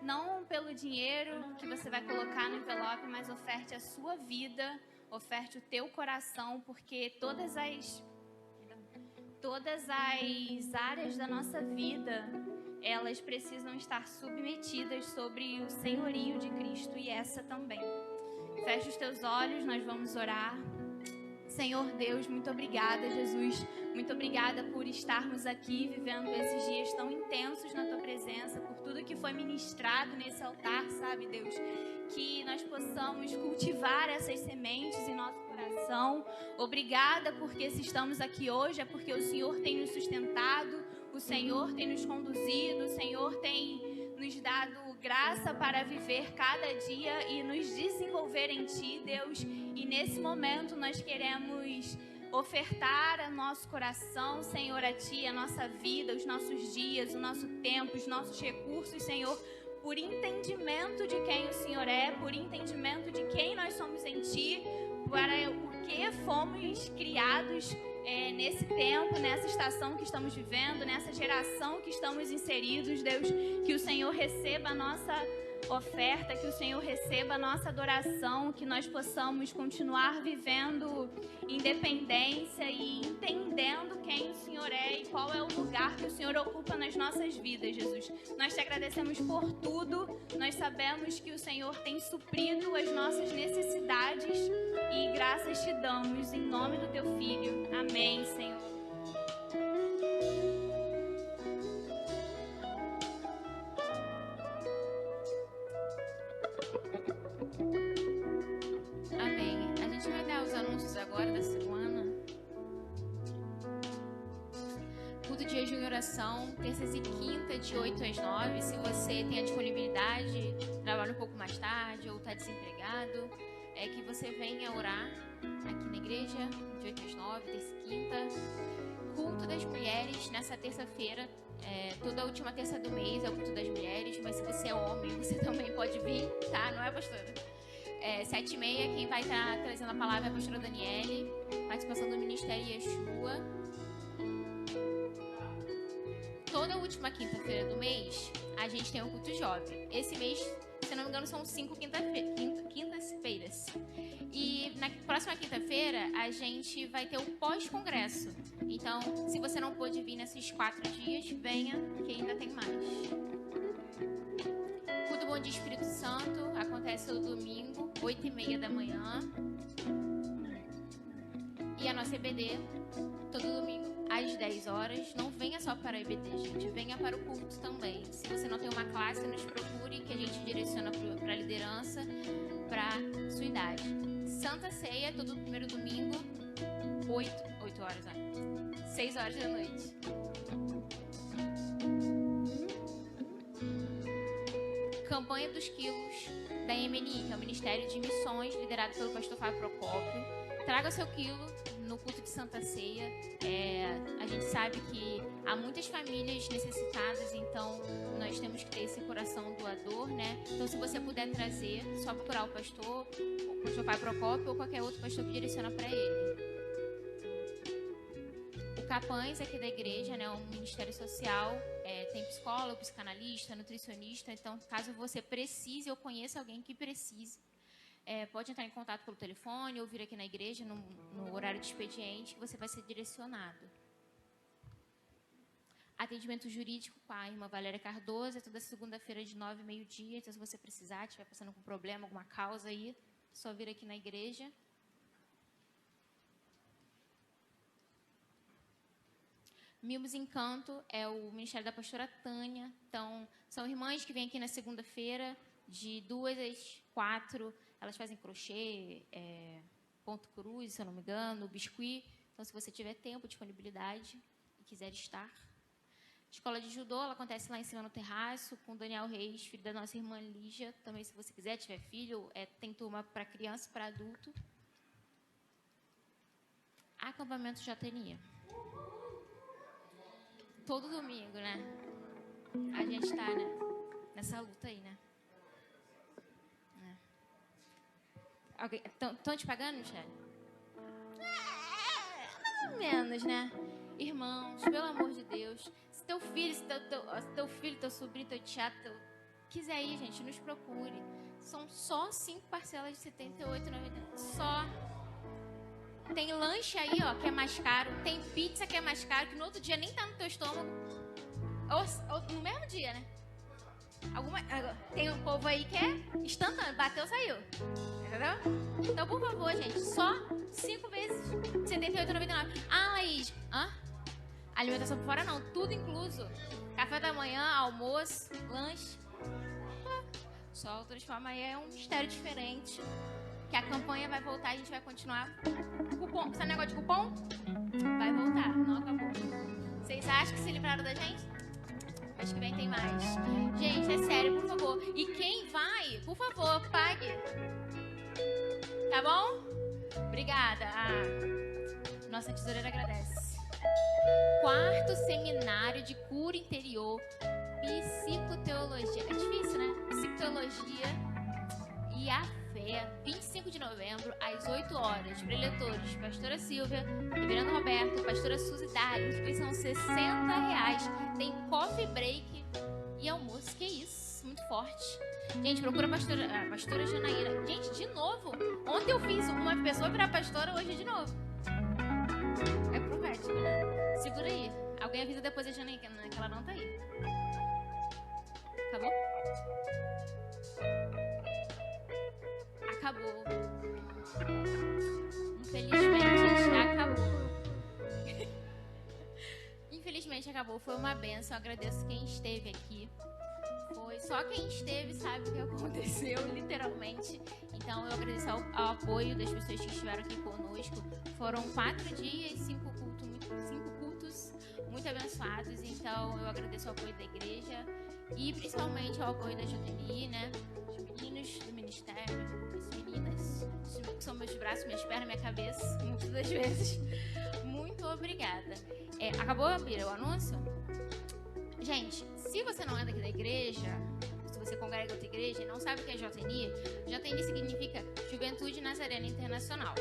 não pelo dinheiro que você vai colocar no envelope, mas oferte a sua vida, oferte o teu coração, porque todas as áreas da nossa vida, elas precisam estar submetidas sobre o senhorio de Cristo, e essa também. Feche os teus olhos, nós vamos orar. Senhor Deus, muito obrigada, Jesus. Muito obrigada por estarmos aqui vivendo esses dias tão intensos na Tua presença, por tudo que foi ministrado nesse altar, sabe, Deus? Que nós possamos cultivar essas sementes em nosso coração. Obrigada porque se estamos aqui hoje é porque o Senhor tem nos sustentado, o Senhor tem nos conduzido, o Senhor tem nos dado graça para viver cada dia e nos desenvolver em Ti, Deus. E nesse momento nós queremos ofertar a nosso coração, Senhor, a Ti, a nossa vida, os nossos dias, o nosso tempo, os nossos recursos, Senhor, por entendimento de quem o Senhor é, por entendimento de quem nós somos em Ti, para o que fomos criados nesse tempo, nessa estação que estamos vivendo, nessa geração que estamos inseridos, Deus. Que o Senhor receba a nossa oferta, que o Senhor receba a nossa adoração, que nós possamos continuar vivendo independência e entendendo quem o Senhor é e qual é o lugar que o Senhor ocupa nas nossas vidas, Jesus. Nós te agradecemos por tudo, nós sabemos que o Senhor tem suprido as nossas necessidades e graças te damos em nome do teu Filho. Amém, Senhor. Amém. A gente vai dar os anúncios agora da semana. Culto de jejum e oração, terças e quintas, de 8 às 9. Se você tem a disponibilidade, trabalha um pouco mais tarde ou está desempregado, que você venha orar aqui na igreja, de 8 às 9, terça e quinta. Culto das mulheres, nessa terça-feira, toda a última terça do mês é o culto das mulheres, mas se você é homem, você também pode vir, tá? Não é, pastora? 7h30, quem vai estar trazendo a palavra é a pastora Daniele, participação do Ministério Yeshua. Toda última quinta-feira do mês, a gente tem o culto jovem. Esse mês, se não me engano, são 5 quintas-feiras. E na próxima quinta-feira, a gente vai ter o pós-congresso. Então, se você não pôde vir nesses 4 dias, venha, que ainda tem mais. Culto Bom Dia Espírito Santo acontece no domingo, 8h30 da manhã. E a nossa EBD, todo domingo, às 10 horas. Não venha só para a EBD, gente. Venha para o culto também. Se você não tem uma classe, nos procure, que a gente direciona para a liderança, para a sua idade. Santa Ceia, todo primeiro domingo, 8 horas, 6 horas da noite. Campanha dos quilos, da MNI, que é o Ministério de Missões, liderado pelo pastor Fábio Procópio. Traga seu quilo no culto de Santa Ceia. A gente sabe que há muitas famílias necessitadas, então nós temos que ter esse coração doador, né? Então, se você puder trazer, só procurar o pastor Fábio Procópio ou qualquer outro pastor que direciona para ele. O Capães aqui da igreja, né, um ministério social, tem psicólogo, psicanalista, nutricionista. Então, caso você precise ou conheça alguém que precise, pode entrar em contato pelo telefone ou vir aqui na igreja no horário de expediente, que você vai ser direcionado. Atendimento jurídico com a irmã Valéria Cardoso, toda segunda-feira de 9 ao meio-dia. Então, se você precisar, estiver passando com problema, alguma causa aí, só vir aqui na igreja. Mimos Encanto é o ministério da pastora Tânia. Então, são irmãs que vêm aqui na segunda-feira, de 2 às 4. Elas fazem crochê, ponto cruz, se eu não me engano, biscuit. Então, se você tiver tempo, disponibilidade e quiser estar. Escola de judô, ela acontece lá em cima no terraço, com o Daniel Reis, filho da nossa irmã Lígia. Também, se você quiser, tiver filho, tem turma para criança e para adulto. Acampamento JNI. Todo domingo, né? A gente está, né, nessa luta aí, né? Estão te pagando, Michele? Mais ou menos, né? Irmãos, pelo amor de Deus, se teu filho, teu sobrinho, teu teatro, quiser ir, gente, nos procure. São só 5 parcelas de R$ 78,90. Só. Tem lanche aí, ó, que é mais caro. Tem pizza que é mais caro, que no outro dia nem tá no teu estômago. Ou no mesmo dia, né? Tem um povo aí que é instantâneo. Bateu, saiu. Entendeu? Então, por favor, gente, só 5 vezes R$ 78,99. Ah, Laís. Alimentação por fora não, tudo incluso. Café da manhã, almoço, lanche. Só transforma aí é um mistério diferente. Que a campanha vai voltar, a gente vai continuar. Cupom, sabe negócio de cupom? Vai voltar, não acabou. Vocês acham que se livraram da gente? Mês que vem tem mais. Gente, é sério, por favor. E quem vai, por favor, pague. Tá bom? Obrigada. Nossa tesoureira agradece. 4º seminário de cura interior, psicoteologia. É difícil, né? Psicoteologia e a fé, 25 de novembro, às 8 horas. Preletores, pastora Silvia, reverendo Roberto, pastora Suzy Dário. Inscrição R$60. Tem coffee break e almoço. Que isso, muito forte. Gente, procura a pastora Janaína. Gente, de novo, ontem eu fiz uma pessoa virar pastora, hoje de novo. É profético, né? Segura aí. Alguém avisa depois a Janaína, que ela não tá aí. Acabou? Acabou. Infelizmente, acabou. Infelizmente, acabou. Foi uma bênção. Eu agradeço quem esteve aqui. Foi só quem esteve sabe o que aconteceu, literalmente. Então, eu agradeço ao apoio das pessoas que estiveram aqui conosco. Foram 4 dias, 5 cultos muito abençoados. Então, eu agradeço o apoio da igreja e principalmente ao apoio da JNI, né? Os meninos do ministério, as meninas, que são meus braços, minhas pernas, minha cabeça, muitas das vezes. Muito obrigada. Acabou, Bira, o anúncio? Gente, se você não é daqui da igreja, se você congrega em outra igreja e não sabe o que é JNI significa Juventude Nazarena Internacional.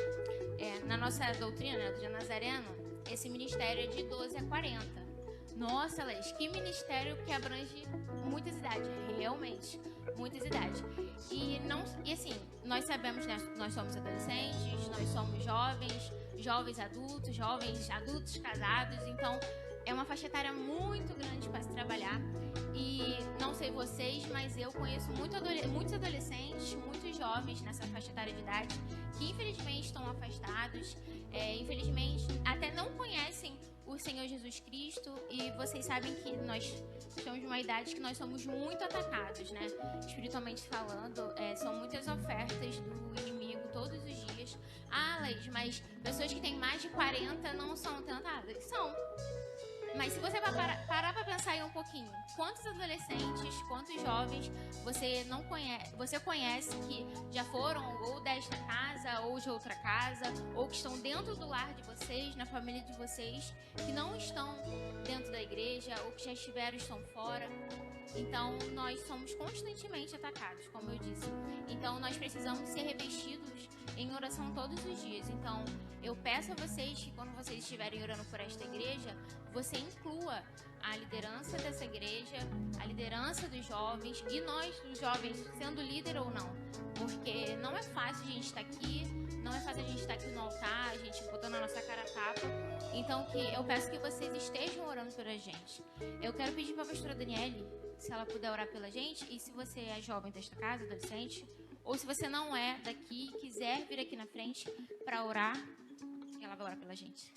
Na nossa doutrina, né, do Dia Nazareno, esse ministério é de 12 a 40. Nossa, Leis, que ministério que abrange muitas idades, realmente, muitas idades. E assim, nós sabemos, né, nós somos adolescentes, nós somos jovens adultos casados, então é uma faixa etária muito grande para se trabalhar. E não sei vocês, mas eu conheço muitos adolescentes, muitos jovens nessa faixa etária de idade que infelizmente estão afastados, infelizmente até não conhecem o Senhor Jesus Cristo. E vocês sabem que nós estamos numa idade que nós somos muito atacados, né? Espiritualmente falando, são muitas ofertas do inimigo todos os dias. Leis, mas pessoas que têm mais de 40 não são tentadas? São. Mas se você parar para pensar aí um pouquinho, quantos adolescentes, quantos jovens você conhece que já foram ou desta casa ou de outra casa, ou que estão dentro do lar de vocês, na família de vocês, que não estão dentro da igreja ou que já estiveram e estão fora? Então, nós somos constantemente atacados, como eu disse. Então, nós precisamos ser revestidos em oração todos os dias. Então, eu peço a vocês que quando vocês estiverem orando por esta igreja, você inclua a liderança dessa igreja, a liderança dos jovens e nós, os jovens, sendo líder ou não. Porque não é fácil a gente estar aqui, não é fácil a gente estar aqui no altar, a gente botando a nossa cara a tapa. Então, eu peço que vocês estejam orando pela gente. Eu quero pedir para a pastora Daniele, se ela puder orar pela gente, e se você é jovem desta casa, adolescente, ou se você não é daqui e quiser vir aqui na frente para orar, ela vai orar pela gente.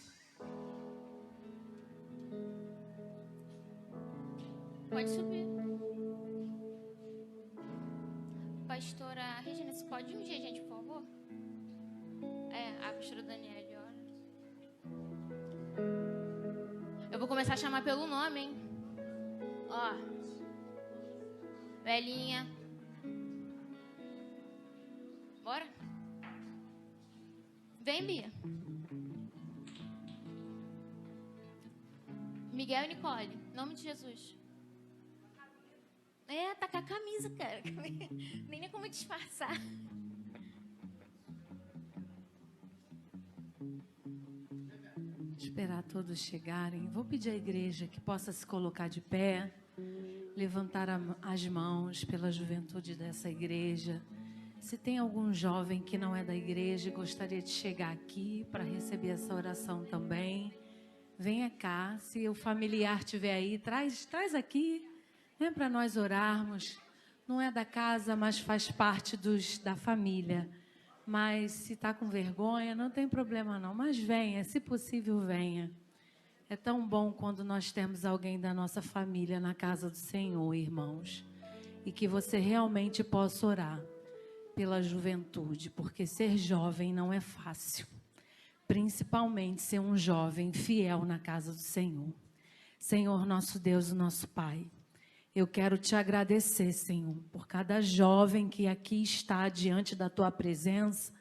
Pode subir. Pastora Regina, você pode ungir a gente, por favor? A pastora Daniele, ora. Eu vou começar a chamar pelo nome, hein? Ó. Velhinha. Bora? Vem, Bia. Miguel e Nicole, em nome de Jesus. Tá com a camisa, cara. Nem como disfarçar. Esperar todos chegarem. Vou pedir à igreja que possa se colocar de pé, levantar as mãos pela juventude dessa igreja. Se tem algum jovem que não é da igreja e gostaria de chegar aqui para receber essa oração também, venha cá. Se o familiar estiver aí, traz aqui, né, para nós orarmos. Não é da casa, mas faz parte da família. Mas se está com vergonha, não tem problema não. Mas venha, se possível, venha. É tão bom quando nós temos alguém da nossa família na casa do Senhor, irmãos. E que você realmente possa orar pela juventude, porque ser jovem não é fácil. Principalmente ser um jovem fiel na casa do Senhor. Senhor, nosso Deus e nosso Pai, eu quero te agradecer, Senhor, por cada jovem que aqui está diante da tua presença,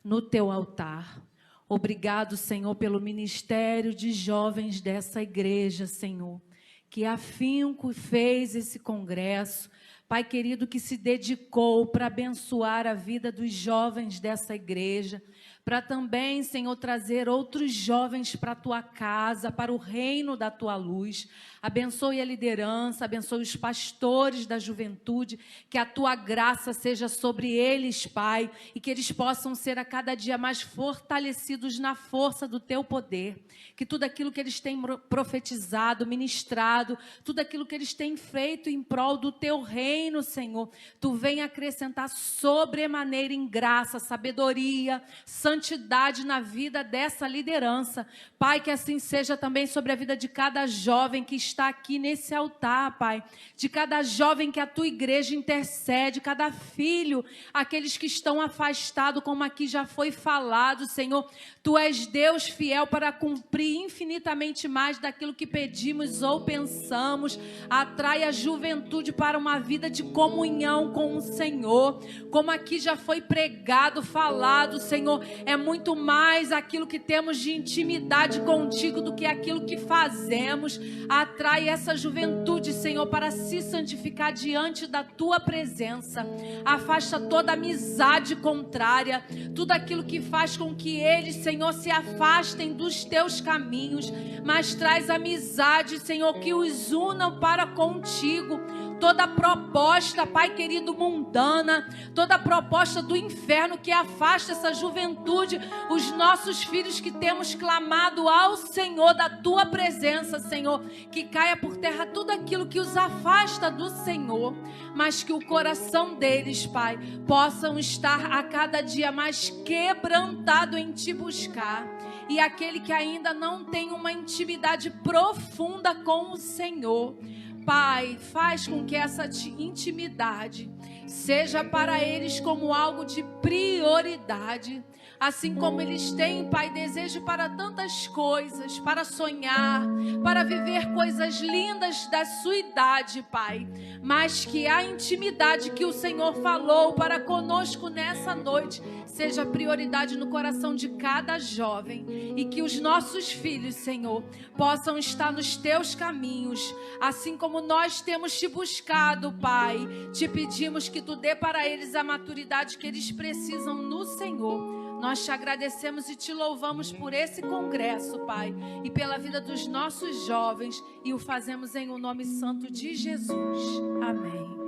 no teu altar. Obrigado, Senhor, pelo ministério de jovens dessa igreja, Senhor, que afinco fez esse congresso. Pai querido, que se dedicou para abençoar a vida dos jovens dessa igreja, para também, Senhor, trazer outros jovens para a tua casa, para o reino da tua luz. Abençoe a liderança, abençoe os pastores da juventude, que a tua graça seja sobre eles, Pai, e que eles possam ser a cada dia mais fortalecidos na força do teu poder. Que tudo aquilo que eles têm profetizado, ministrado, tudo aquilo que eles têm feito em prol do teu reino, Senhor, tu venha acrescentar sobremaneira em graça, sabedoria, santidade na vida dessa liderança. Pai, que assim seja também sobre a vida de cada jovem que está aqui nesse altar, Pai, de cada jovem que a tua igreja intercede, cada filho, aqueles que estão afastados, como aqui já foi falado, Senhor, tu és Deus fiel para cumprir infinitamente mais daquilo que pedimos ou pensamos. Atrai a juventude para uma vida de comunhão com o Senhor, como aqui já foi pregado, falado, Senhor, é muito mais aquilo que temos de intimidade contigo do que aquilo que fazemos. Atrai essa juventude, Senhor, para se santificar diante da tua presença. Afasta toda amizade contrária, tudo aquilo que faz com que eles, Senhor, se afastem dos teus caminhos, mas traz amizade, Senhor, que os unam para contigo. Toda proposta, Pai querido, mundana, toda proposta do inferno que afasta essa juventude, os nossos filhos que temos clamado ao Senhor da tua presença, Senhor, que caia por terra tudo aquilo que os afasta do Senhor, mas que o coração deles, Pai, possam estar a cada dia mais quebrantado em te buscar. E aquele que ainda não tem uma intimidade profunda com o Senhor, Pai, faz com que essa intimidade seja para eles como algo de prioridade. Assim como eles têm, Pai, desejo para tantas coisas, para sonhar, para viver coisas lindas da sua idade, Pai. Mas que a intimidade que o Senhor falou para conosco nessa noite seja prioridade no coração de cada jovem. E que os nossos filhos, Senhor, possam estar nos teus caminhos. Assim como nós temos te buscado, Pai, te pedimos que tu dê para eles a maturidade que eles precisam no Senhor. Nós te agradecemos e te louvamos por esse congresso, Pai, e pela vida dos nossos jovens, e o fazemos em o nome santo de Jesus. Amém.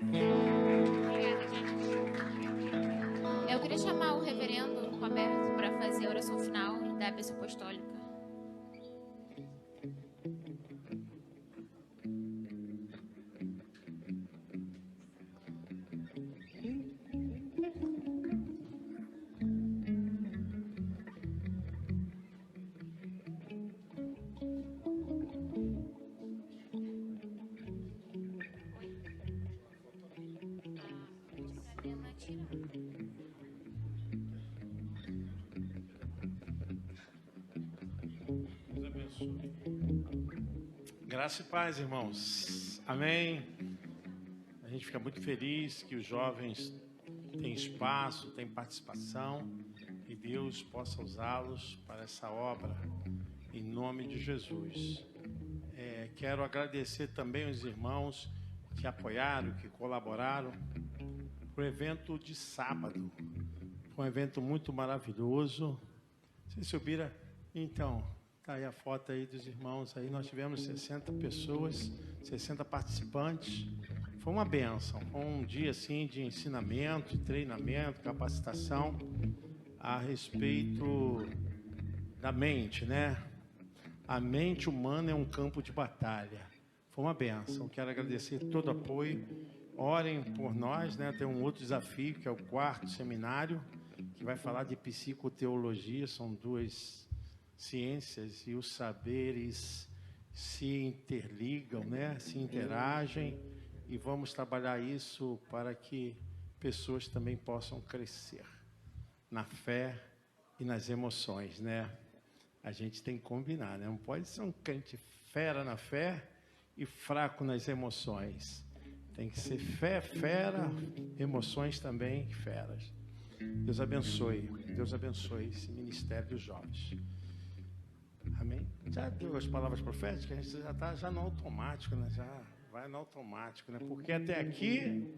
Obrigada, gente. Eu queria chamar o reverendo Roberto para fazer a oração final da bênção apostólica. Graça e paz, irmãos. Amém. A gente fica muito feliz que os jovens têm espaço, têm participação e Deus possa usá-los para essa obra, em nome de Jesus. Quero agradecer também os irmãos que apoiaram, que colaboraram para o evento de sábado. Foi um evento muito maravilhoso. Você subira? Então, tá aí a foto aí dos irmãos. Aí nós tivemos 60 pessoas, 60 participantes. Foi uma bênção. Foi um dia assim de ensinamento, treinamento, capacitação a respeito da mente, né? A mente humana é um campo de batalha. Foi uma bênção. Quero agradecer todo o apoio. Orem por nós, né? Tem um outro desafio, que é o 4º seminário, que vai falar de psicoteologia. São duas ciências e os saberes se interligam, né? Se interagem, e vamos trabalhar isso para que pessoas também possam crescer na fé e nas emoções, né? A gente tem que combinar, né? Não pode ser um crente fera na fé e fraco nas emoções. Tem que ser fé fera, emoções também feras. Deus abençoe esse ministério dos jovens. Amém? Já deu as palavras proféticas? A gente já está já no automático, né? Já vai no automático, né? Porque até aqui...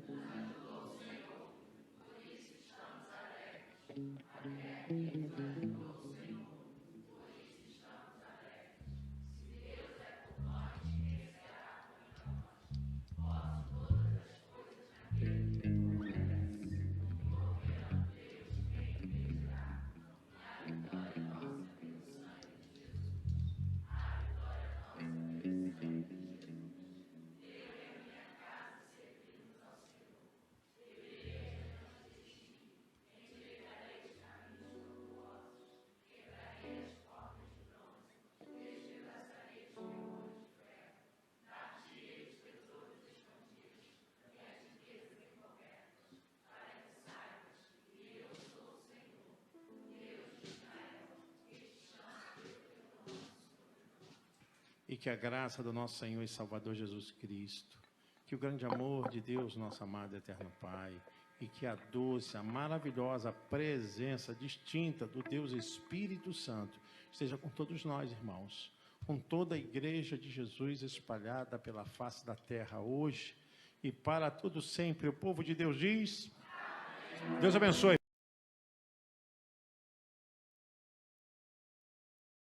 E que a graça do nosso Senhor e Salvador Jesus Cristo, que o grande amor de Deus, nosso amado e eterno Pai, e que a doce, a maravilhosa presença distinta do Deus Espírito Santo esteja com todos nós, irmãos, com toda a igreja de Jesus espalhada pela face da terra hoje e para todo sempre. O povo de Deus diz: Deus abençoe.